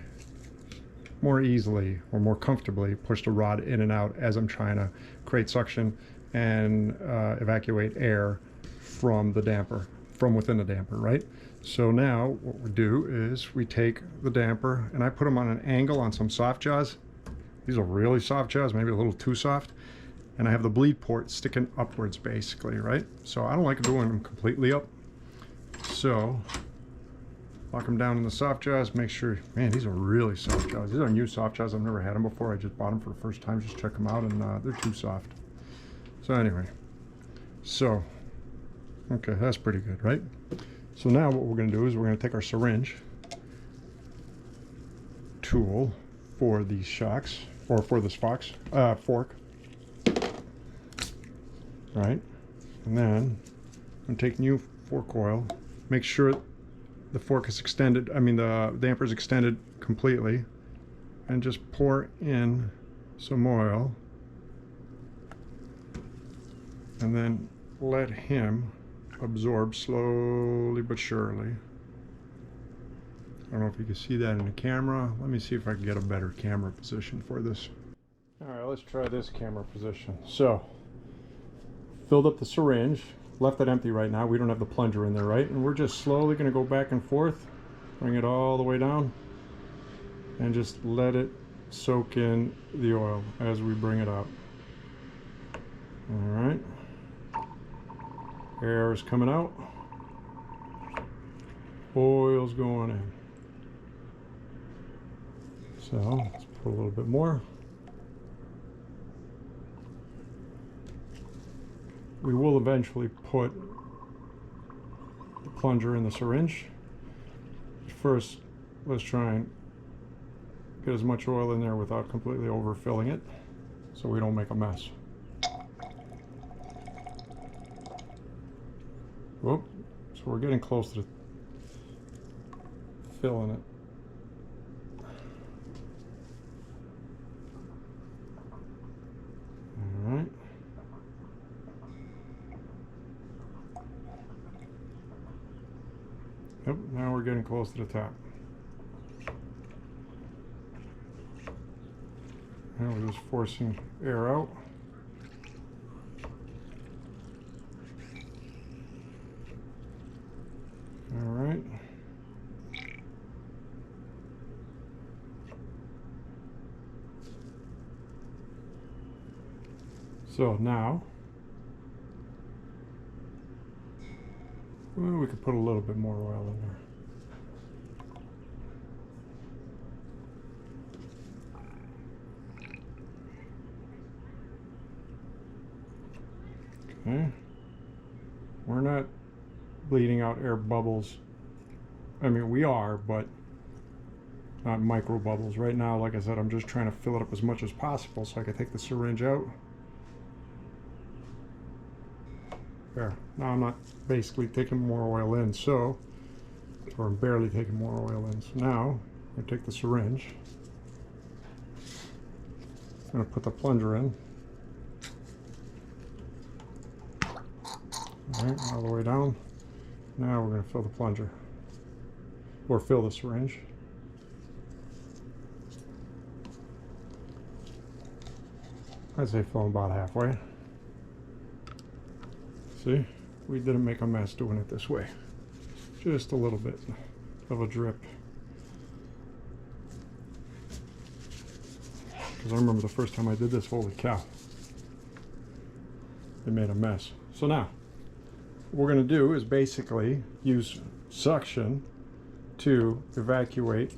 more easily or more comfortably push the rod in and out as I'm trying to create suction and evacuate air from the damper, from within the damper, right? So now what we do is we take the damper and I put them on an angle on some soft jaws. These are really soft jaws, maybe a little too soft. And I have the bleed port sticking upwards basically, right? So I don't like doing them completely up. So lock them down in the soft jaws, make sure, man, these are really soft jaws. These are new soft jaws, I've never had them before. I just bought them for the first time, just check them out, and they're too soft. So anyway, so, okay, that's pretty good, right? So now what we're gonna do is we're gonna take our syringe tool for these shocks, or for this fork, right? And then I'm gonna take new fork oil, make sure the fork is extended, the damper is extended completely, and just pour in some oil and then let him absorb slowly but surely. I don't know if you can see that in the camera. Let me see if I can get a better camera position for this. All right, let's try this camera position. So, filled up the syringe, left it empty right now. We don't have the plunger in there, right? And we're just slowly going to go back and forth, bring it all the way down, and just let it soak in the oil as we bring it out. All right. Air is coming out. Oil's going in. So let's put a little bit more. We will eventually put the plunger in the syringe. First, let's try and get as much oil in there without completely overfilling it, so we don't make a mess. Whoop. So we're getting close to filling it. All right. Yep, now we're getting close to the top. Now we're just forcing air out. All right. So now, well, we could put a little bit more oil in there. Okay. We're not bleeding out air bubbles. I mean, we are, but not micro bubbles. Right now, like I said, I'm just trying to fill it up as much as possible so I can take the syringe out. There. Now I'm not basically taking more oil in, or I'm barely taking more oil in. So now I'm going to take the syringe. I'm going to put the plunger in. Alright, all the way down. Now we're going to fill the plunger. Or fill the syringe. I'd say fill about halfway. See, we didn't make a mess doing it this way. Just a little bit of a drip. Because I remember the first time I did this, holy cow. It made a mess. So now, what we're going to do is basically use suction to evacuate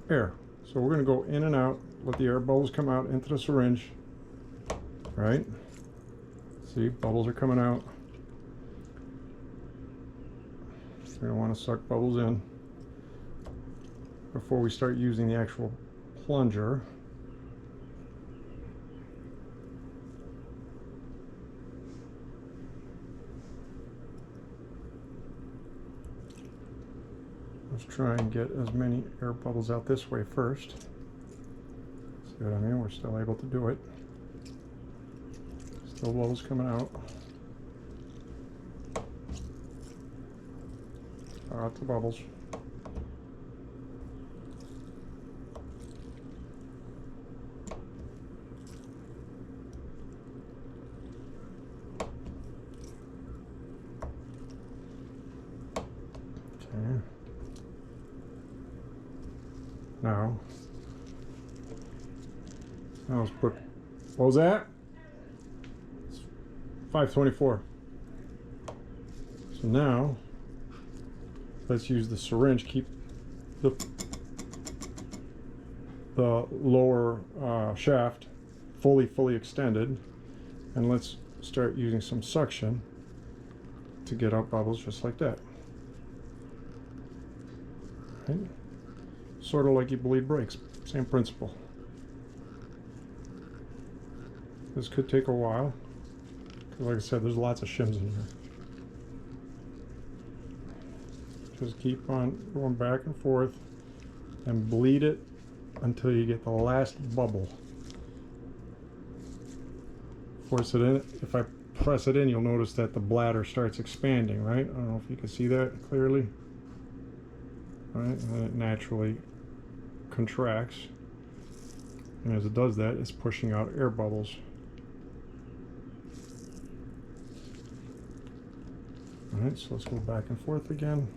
air. So we're going to go in and out, let the air bubbles come out into the syringe, right? See, bubbles are coming out. We don't want to suck bubbles in before we start using the actual plunger. Let's try and get as many air bubbles out this way first. See what I mean? We're still able to do it. Still bubbles coming out. Out the bubbles. Okay. Now let's put, what was that? 524. So now let's use the syringe, keep the lower shaft fully extended, and let's start using some suction to get out bubbles just like that. Right? Sort of like you bleed brakes, same principle. This could take a while, because like I said, there's lots of shims in here. Just keep on going back and forth and bleed it until you get the last bubble. Force it in. If I press it in, you'll notice that the bladder starts expanding, right? I don't know if you can see that clearly. Right? And then it naturally contracts. And as it does that, it's pushing out air bubbles. Alright, so let's go back and forth again.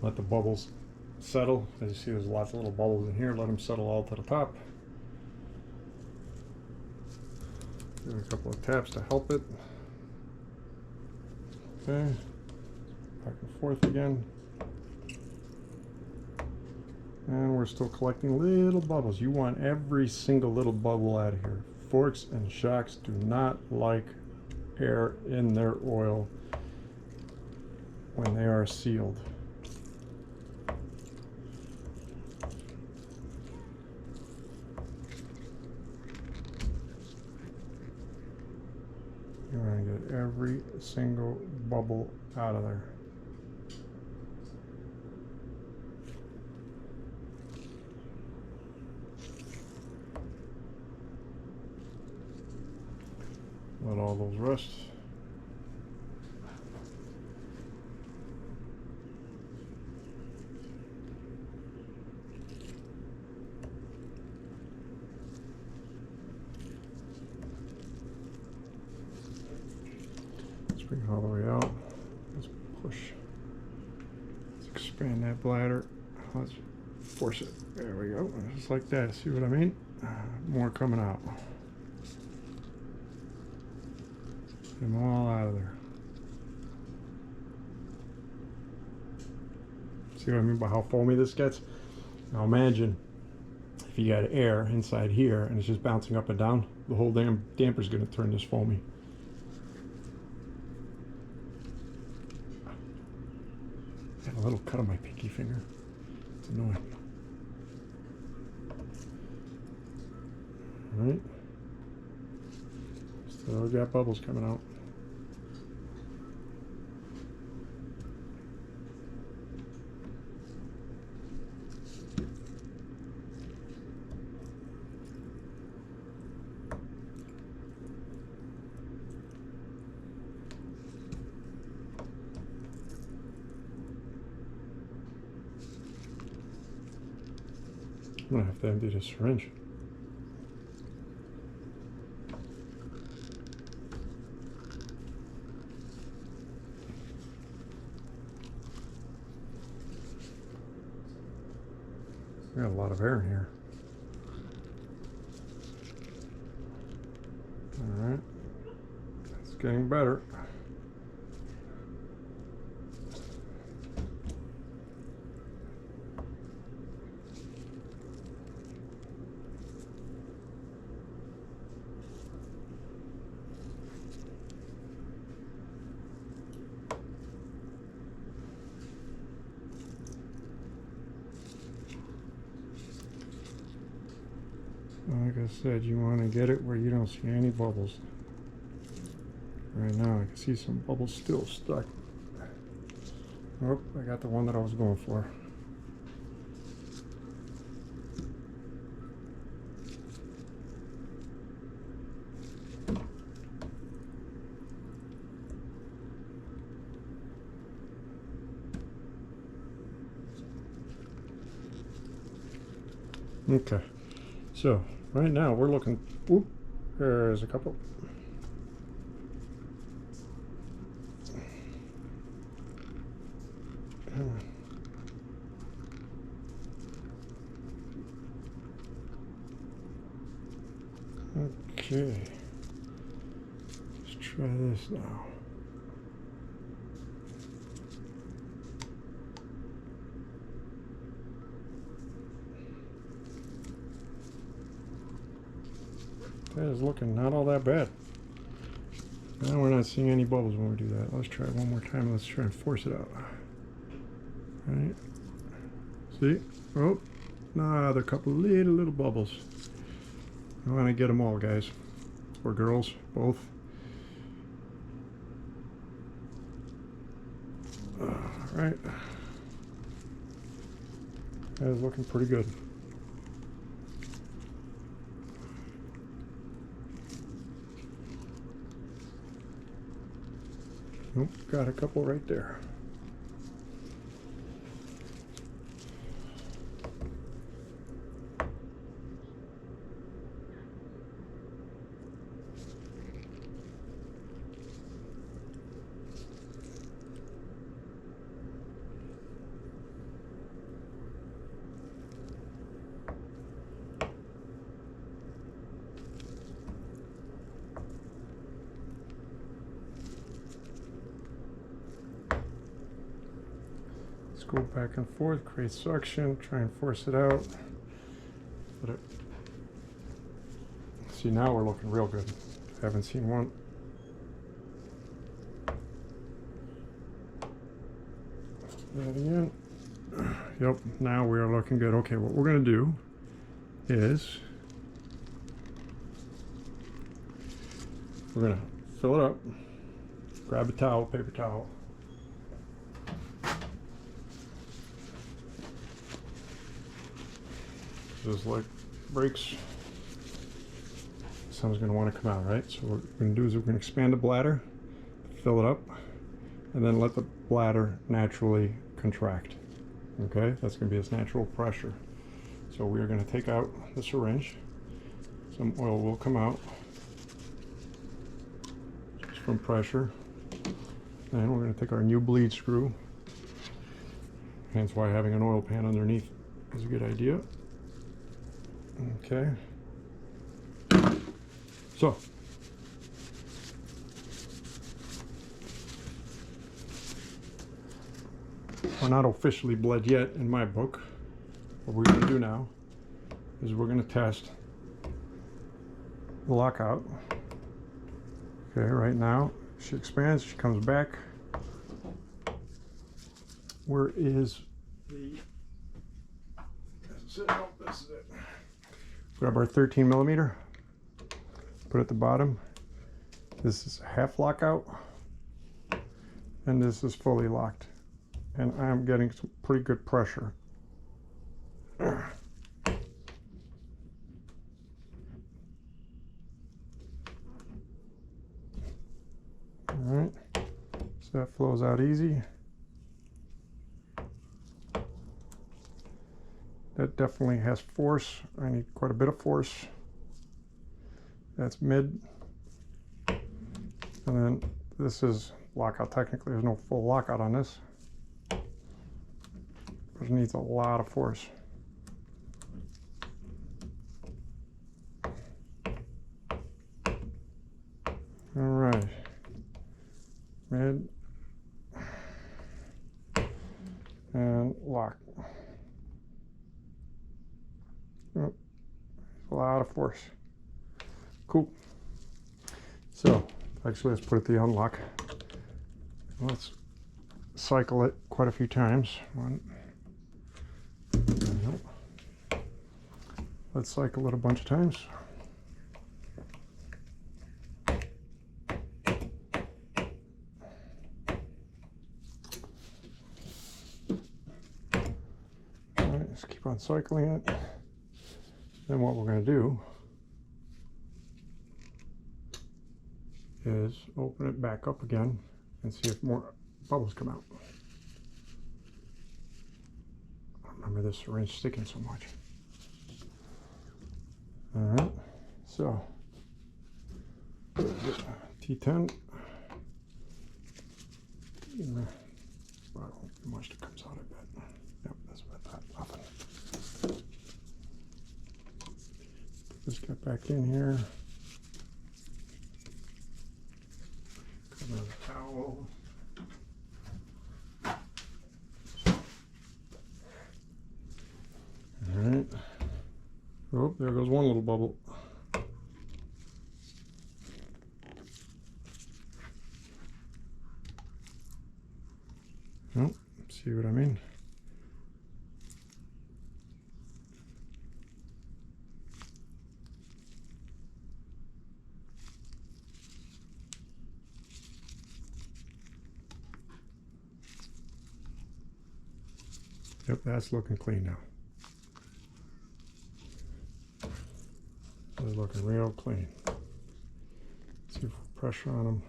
Let the bubbles settle. As you see, there's lots of little bubbles in here. Let them settle all to the top. Give it a couple of taps to help it. Okay. Back and forth again. And we're still collecting little bubbles. You want every single little bubble out of here. Forks and shocks do not like air in their oil when they are sealed. Trying to get every single bubble out of there. Let all those rest. Let's bring it all the way out. Let's push. Let's expand that bladder. Let's force it. There we go. Just like that. See what I mean? More coming out. Get them all out of there. See what I mean by how foamy this gets? Now imagine if you got air inside here and it's just bouncing up and down, the whole damn damper is going to turn this foamy. I have a little cut on my pinky finger. It's annoying. Alright. Still got bubbles coming out. I'm gonna have to empty this syringe. We got a lot of air in here. All right, it's getting better. Like I said, you want to get it where you don't see any bubbles. Right now, I can see some bubbles still stuck. Oh, I got the one that I was going for. Okay, so right now we're looking, whoop, there's a couple. Okay, let's try this now. That is looking not all that bad. Now we're not seeing any bubbles when we do that. Let's try it one more time. Let's try and force it out. All right. See? Oh, another couple little bubbles. I want to get them all, guys. Or girls, both. All right. That is looking pretty good. Nope, got a couple right there. Go back and forth, create suction, try and force it out. See, now we're looking real good. Haven't seen one. That again. Yep, now we are looking good. Okay, what we're going to do is we're going to fill it up. Grab a towel, paper towel. Just like brakes. Something's going to want to come out, right? So what we're going to do is we're going to expand the bladder, fill it up, and then let the bladder naturally contract. Okay, that's going to be its natural pressure. So we are going to take out the syringe. Some oil will come out just from pressure. And we're going to take our new bleed screw. Hence why having an oil pan underneath is a good idea. Okay. So, we're not officially bled yet in my book. What we're going to do now is we're going to test the lockout. Okay, right now she expands, she comes back. Where is the, this is it, oh, this is it. Grab our 13 millimeter, put it at the bottom. This is half lockout, and this is fully locked. And I'm getting some pretty good pressure. All right, so that flows out easy. That definitely has force. I need quite a bit of force. That's mid. And then this is lockout. Technically, there's no full lockout on this. It needs a lot of force. All right. Mid. And lock. Oh, a lot of force. Cool. So, actually, let's put it the unlock. Let's cycle it quite a few times. One. Nope. Let's cycle it a bunch of times. All right, just keep on cycling it. Then what we're going to do is open it back up again and see if more bubbles come out. I remember this syringe sticking so much. All right, so T10. Well, much that comes out, I bet. Yep, that's about that. Nothing. Just get back in here. Cover the towel. All right. Oh, there goes one little bubble. Oh, see what I mean? Yep, that's looking clean now. They're looking real clean. Let's see if pressure on them.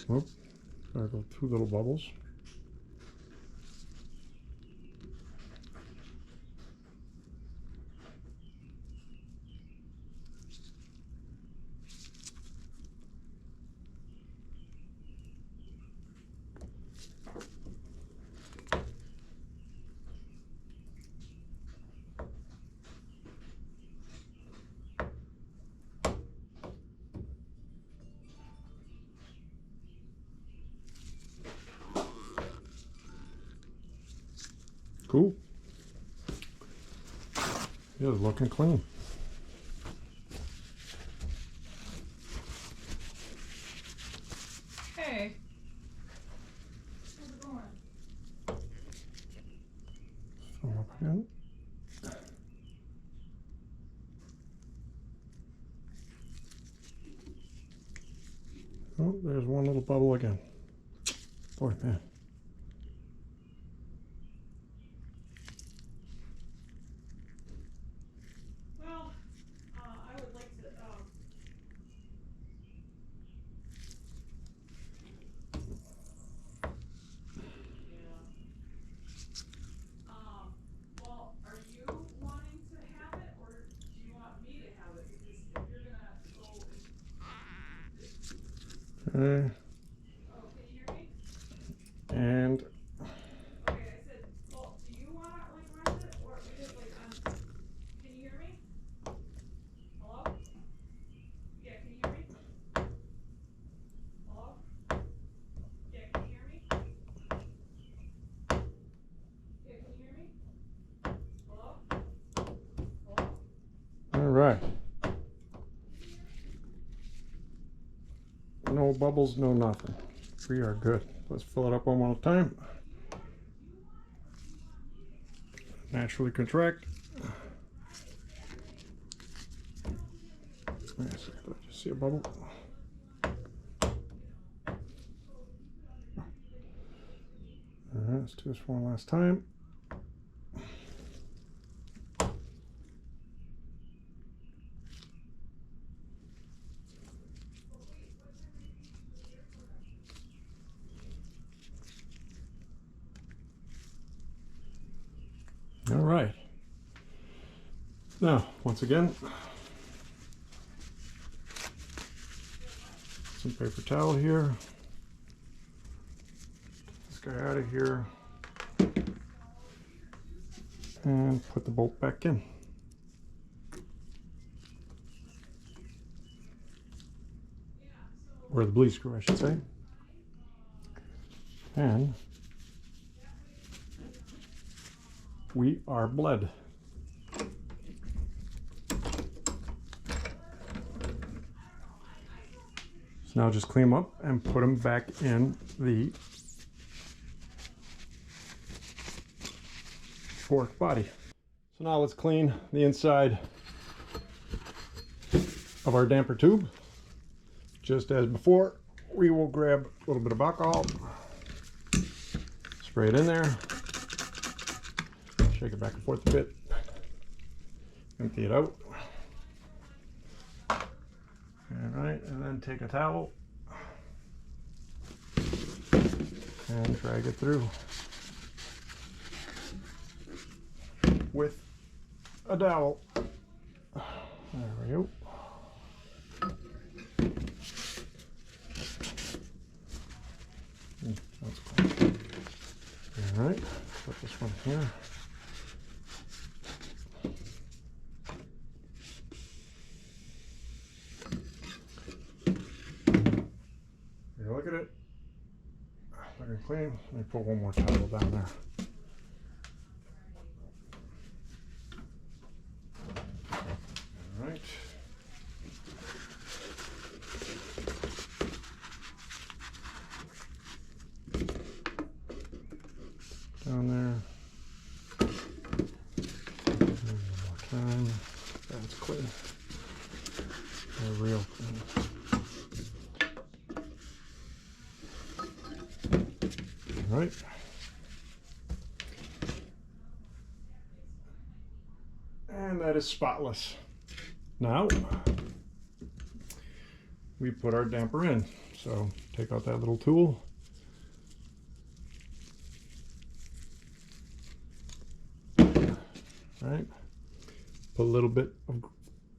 Whoop, there go two little bubbles. Cool. You're looking clean. Hey. How's it going? Fill up again. Oh, there's one little bubble again. Boy, man. Well, I would like to, yeah. Well, are you wanting to have it, or do you want me to have it? Because if you're gonna go and... Oh, can you hear me? And Okay, I said, well, do you wanna, like, rent it, or, because, like, can you hear me? Hello? Yeah, can you hear me? Hello? Yeah, can you hear me? Yeah, can you hear me? Hello? Hello? all right. No bubbles, no nothing. We are good. Let's fill it up one more time. Naturally contract. Yes, did I just see a bubble? All right, let's do this one last time. All right. Now, once again, some paper towel here. Get this guy out of here. And put the bolt back in. Or the bleed screw, I should say. And we are bled. So now just clean them up and put them back in the fork body. So now let's clean the inside of our damper tube. Just as before, we will grab a little bit of alcohol, spray it in there, shake it back and forth a bit, empty it out. All right, and then take a towel and drag it through with a dowel. There we go. That's cool. All right, put this one here. Here, look at it. Looking clean. Let me put one more towel down there. All right. Down there. One more time. That's clean. They're real clean. All right. And that is spotless. Now we put our damper in. So take out that little tool. Right, put a little bit of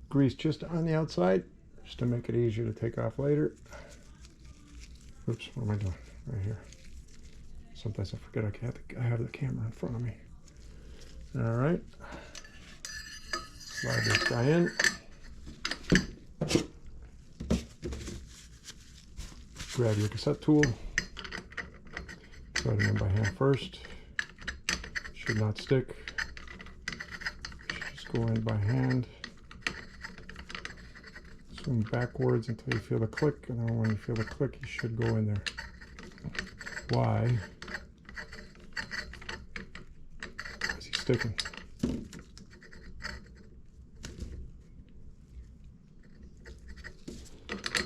grease just on the outside, just to make it easier to take off later. Oops, what am I doing? Right here. Sometimes I forget I have the camera in front of me. All right, slide this guy in. Grab your cassette tool, slide it in by hand first. Should not stick. go in by hand. Swing backwards until you feel the click, and then when you feel the click, you should go in there. Why? Is he sticking?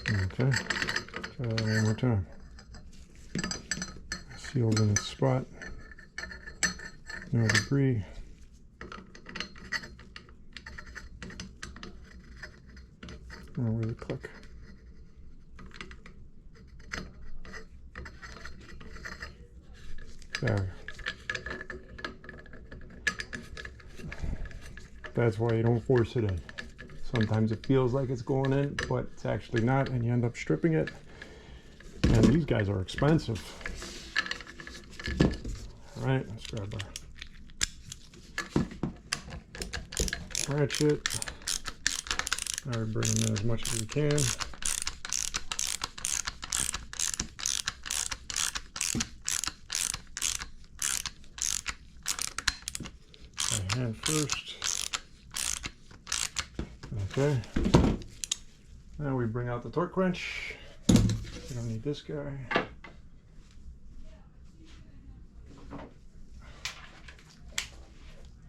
Okay, try that one more time. Sealed in its spot. No debris. And really click. There. That's why you don't force it in. Sometimes it feels like it's going in, but it's actually not, and you end up stripping it. And these guys are expensive. All right, let's grab our ratchet. Now we bring them in as much as we can. By hand first. Okay. Now we bring out the torque wrench. We don't need this guy.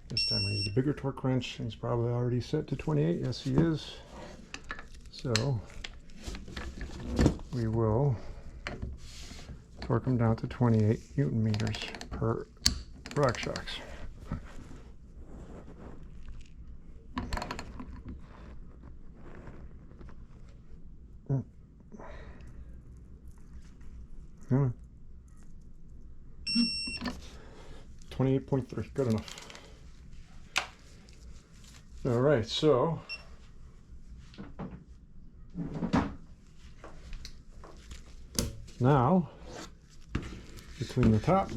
This time I use the bigger torque wrench. He's probably already set to 28. Yes, he is. So we will torque him down to 28 Newton meters per Rockshox. Yeah. 28.3, good enough. All right, so now between the top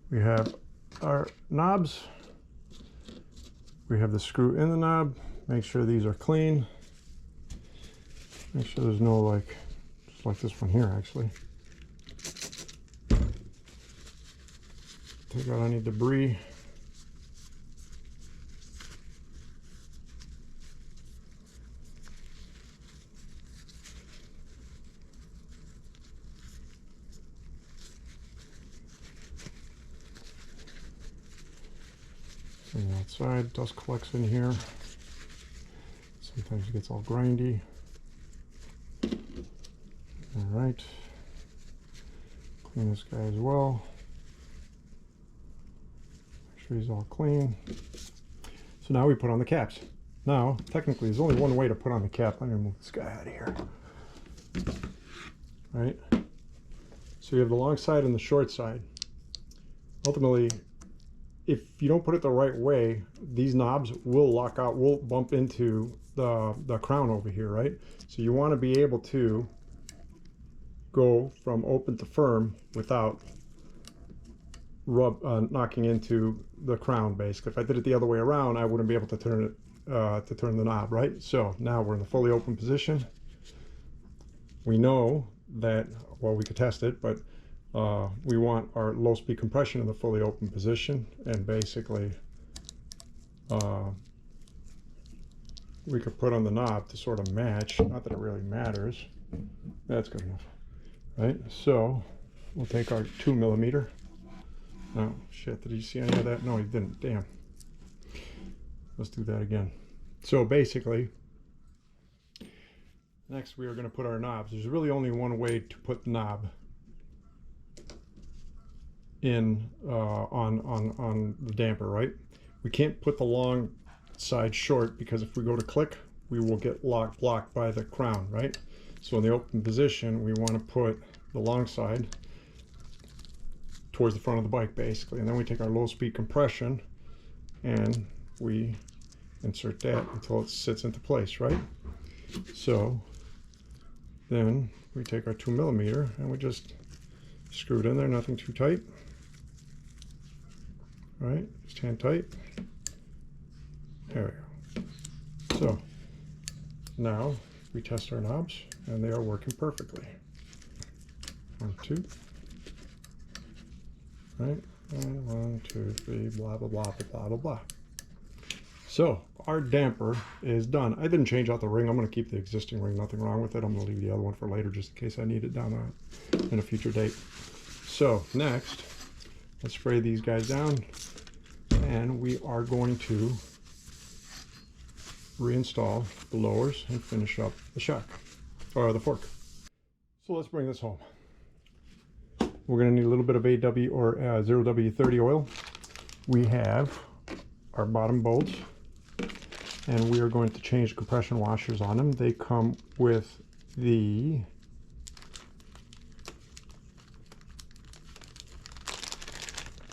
we have our knobs. We have the screw in the knob. Make sure these are clean. Make sure there's no like, just like this one here actually. Take out any debris. On the outside, dust collects in here. Sometimes it gets all grindy. All right. Clean this guy as well. Make sure he's all clean. So now we put on the caps. Now, technically, there's only one way to put on the cap. Let me move this guy out of here. All right. So you have the long side and the short side. Ultimately, if you don't put it the right way, these knobs will lock out, will bump into the crown over here, right? So you want to be able to go from open to firm without knocking into the crown, basically. If I did it the other way around, I wouldn't be able to turn it to turn the knob, right? So now we're in the fully open position. We know that, well, we could test it, but we want our low speed compression in the fully open position, and basically we could put on the knob to sort of match. Not that it really matters. That's good enough, right? So we'll take our 2mm. Oh shit, did you see any of that? No, he didn't. Damn. Let's do that again. So basically, next we are going to put our knobs. There's really only one way to put the knob in on the damper, right? We can't put the long side short, because if we go to click, we will get blocked by the crown, right? So in the open position, we want to put the long side towards the front of the bike, basically, and then we take our low speed compression and we insert that until it sits into place, right? So then we take our 2mm and we just screw it in there, nothing too tight. Right, just hand tight. There we go. So now we test our knobs, and they are working perfectly. 1, 2. Right, and 1, 2, 3, blah blah blah blah blah blah. So our damper is done. I didn't change out the ring. I'm going to keep the existing ring, nothing wrong with it. I'm going to leave the other one for later just in case I need it down in a future date. So next, let's spray these guys down, and we are going to reinstall the lowers and finish up the shock, or the fork. So let's bring this home. We're going to need a little bit of AW or 0W30 oil. We have our bottom bolts, and we are going to change compression washers on them. They come with the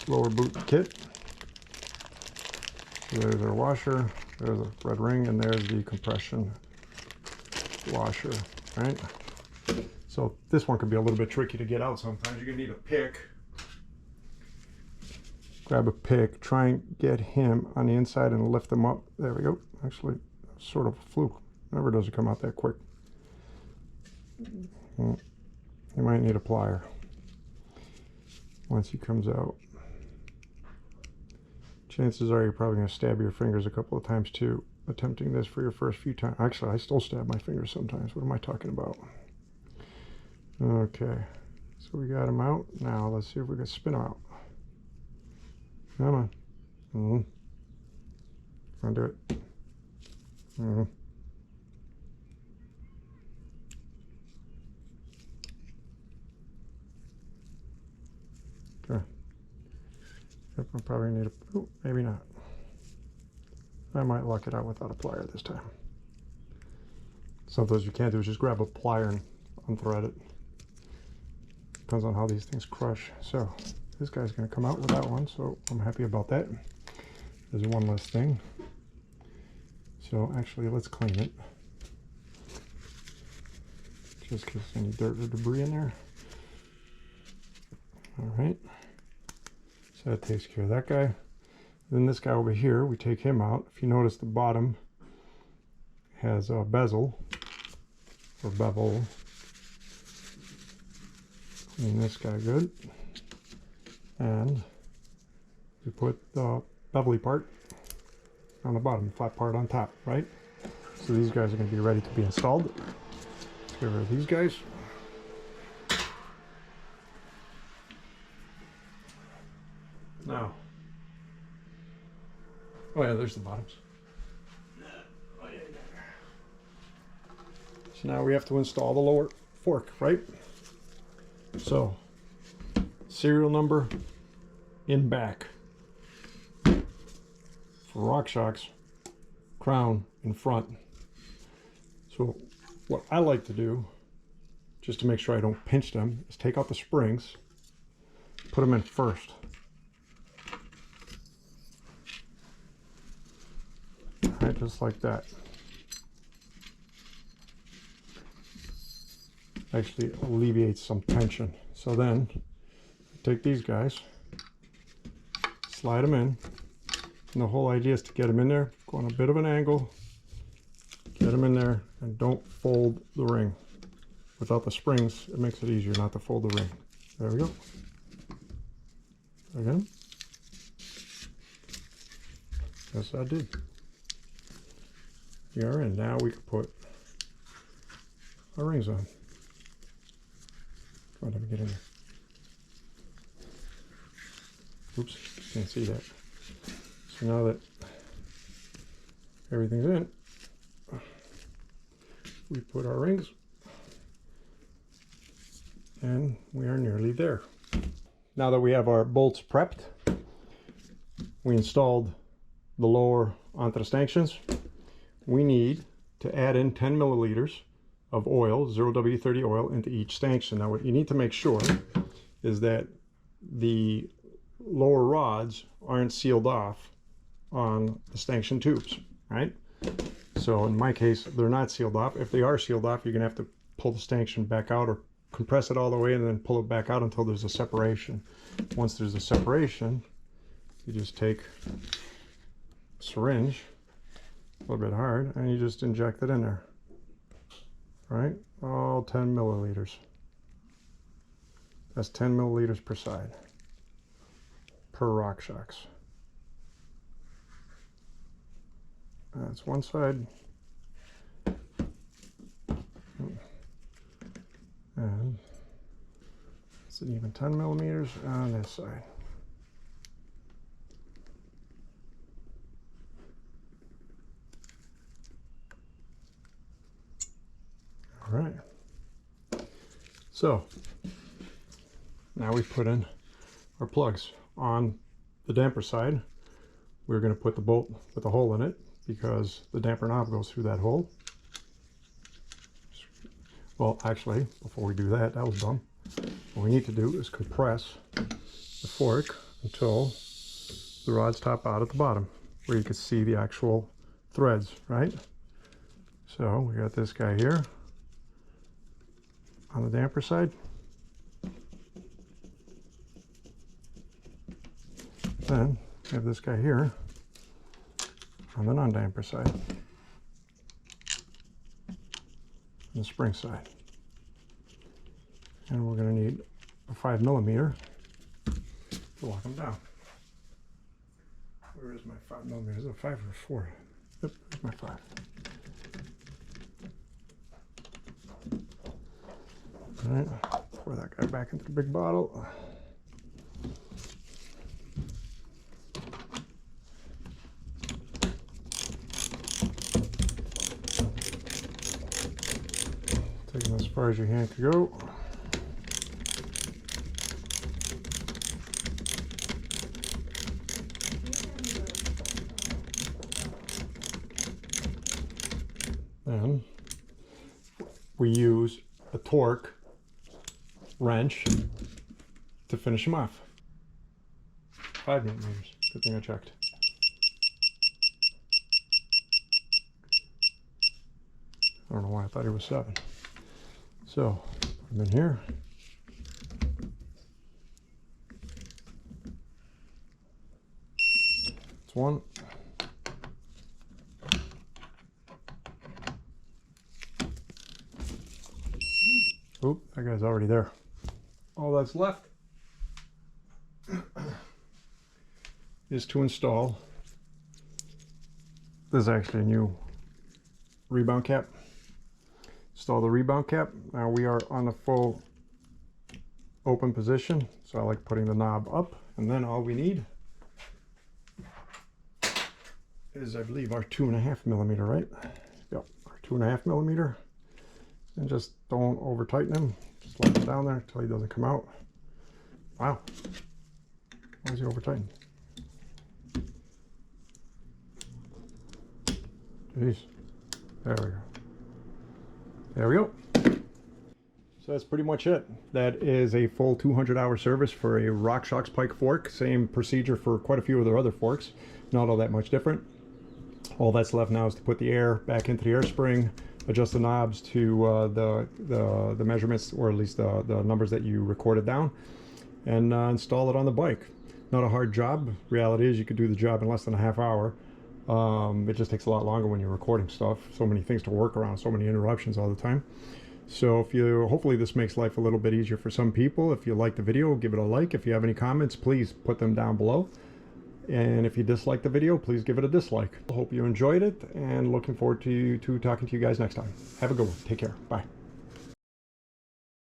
lower boot kit. So there's our washer, there's a red ring, and there's the compression washer, right? So this one could be a little bit tricky to get out sometimes. You're gonna need a pick. Grab a pick, try and get him on the inside and lift him up. There we go. Actually, sort of a fluke. Never does it come out that quick. You might need a plier once he comes out. Chances are you're probably going to stab your fingers a couple of times too, attempting this for your first few times. Actually, I still stab my fingers sometimes. What am I talking about? Okay, so we got him out. Now let's see if we can spin him out. Come on. Come on, do it. Okay. Yep, I probably need a, oh, maybe not. I might luck it out without a plier this time. Sometimes you can't do is just grab a plier and unthread it. Depends on how these things crush. So this guy's going to come out with that one, so I'm happy about that. There's one less thing. So actually, let's clean it. Just because any dirt or debris in there. All right. So that takes care of that guy. Then this guy over here, we take him out. If you notice, the bottom has a bezel or bevel. Clean this guy good. And we put the bevelly part on the bottom, the flat part on top, right? So these guys are going to be ready to be installed. Let's get rid of these guys. Now, oh yeah, there's the bottoms. Oh yeah. So now we have to install the lower fork, right? So, serial number in back for Rockshox, crown in front. So what I like to do, just to make sure I don't pinch them, is take out the springs, put them in first. All right, just like that. Actually alleviates some tension. So then take these guys, slide them in, and the whole idea is to get them in there, go on a bit of an angle, get them in there, and don't fold the ring. Without the springs, it makes it easier not to fold the ring. There we go. Again. Yes, I did. You're in. Now we can put our rings on. Come on, let me get in there. Oops, can't see that. So now that everything's in, we put our rings, and we are nearly there. Now that we have our bolts prepped, we installed the lower onto the stanchions. We need to add in 10 milliliters of oil, 0W30 oil, into each stanchion. Now what you need to make sure is that the lower rods aren't sealed off on the stanchion tubes, right? So in my case, they're not sealed off. If they are sealed off, you're gonna have to pull the stanchion back out or compress it all the way and then pull it back out until there's a separation. Once there's a separation, you just take a syringe, a little bit hard, and you just inject it in there. Right? All 10 milliliters. That's 10 milliliters per side, per Rockshox. That's one side. And it's an even 10 millimeters on this side. All right. So now we've put in our plugs. On the damper side, we're going to put the bolt with a hole in it because the damper knob goes through that hole. Well, actually, before we do that, that was dumb. What we need to do is compress the fork until the rods top out at the bottom, where you can see the actual threads, right? So we got this guy here on the damper side. Then we have this guy here on the non-damper side. The spring side, and we're going to need a 5 millimeter to lock them down. Where is my 5 millimeters? Is it 5 or 4? Yep, there's my 5. All right, pour that guy back into the big bottle. Taking as far as your hand can go. Then we use a torque wrench to finish them off. 5 millimeters. Good thing I checked. I don't know why I thought it was 7. So, put them in here. It's one. Oop, that guy's already there. All that's left is to install. This is actually a new rebound cap. Install the rebound cap. Now we are on the full open position, so I like putting the knob up, and then all we need is, I believe, our 2.5 millimeter, right? Yep, our 2.5 millimeter, and just don't over tighten him. Just let him down there until he doesn't come out. Wow, why is he over tightened? Jeez, there we go. There we go. So that's pretty much it. That is a full 200-hour service for a Rockshox Pike fork. Same procedure for quite a few of their other forks. Not all that much different. All that's left now is to put the air back into the air spring, adjust the knobs to the measurements, or at least the numbers that you recorded down, and install it on the bike. Not a hard job. Reality is you could do the job in less than a half hour. It just takes a lot longer when you're recording stuff. So many things to work around, so many interruptions all the time. So hopefully this makes life a little bit easier for some people. If you like the video, give it a like. If you have any comments, please put them down below. And if you dislike the video, please give it a dislike. I hope you enjoyed it, and looking forward to talking to you guys next time. Have a good one. Take care. Bye.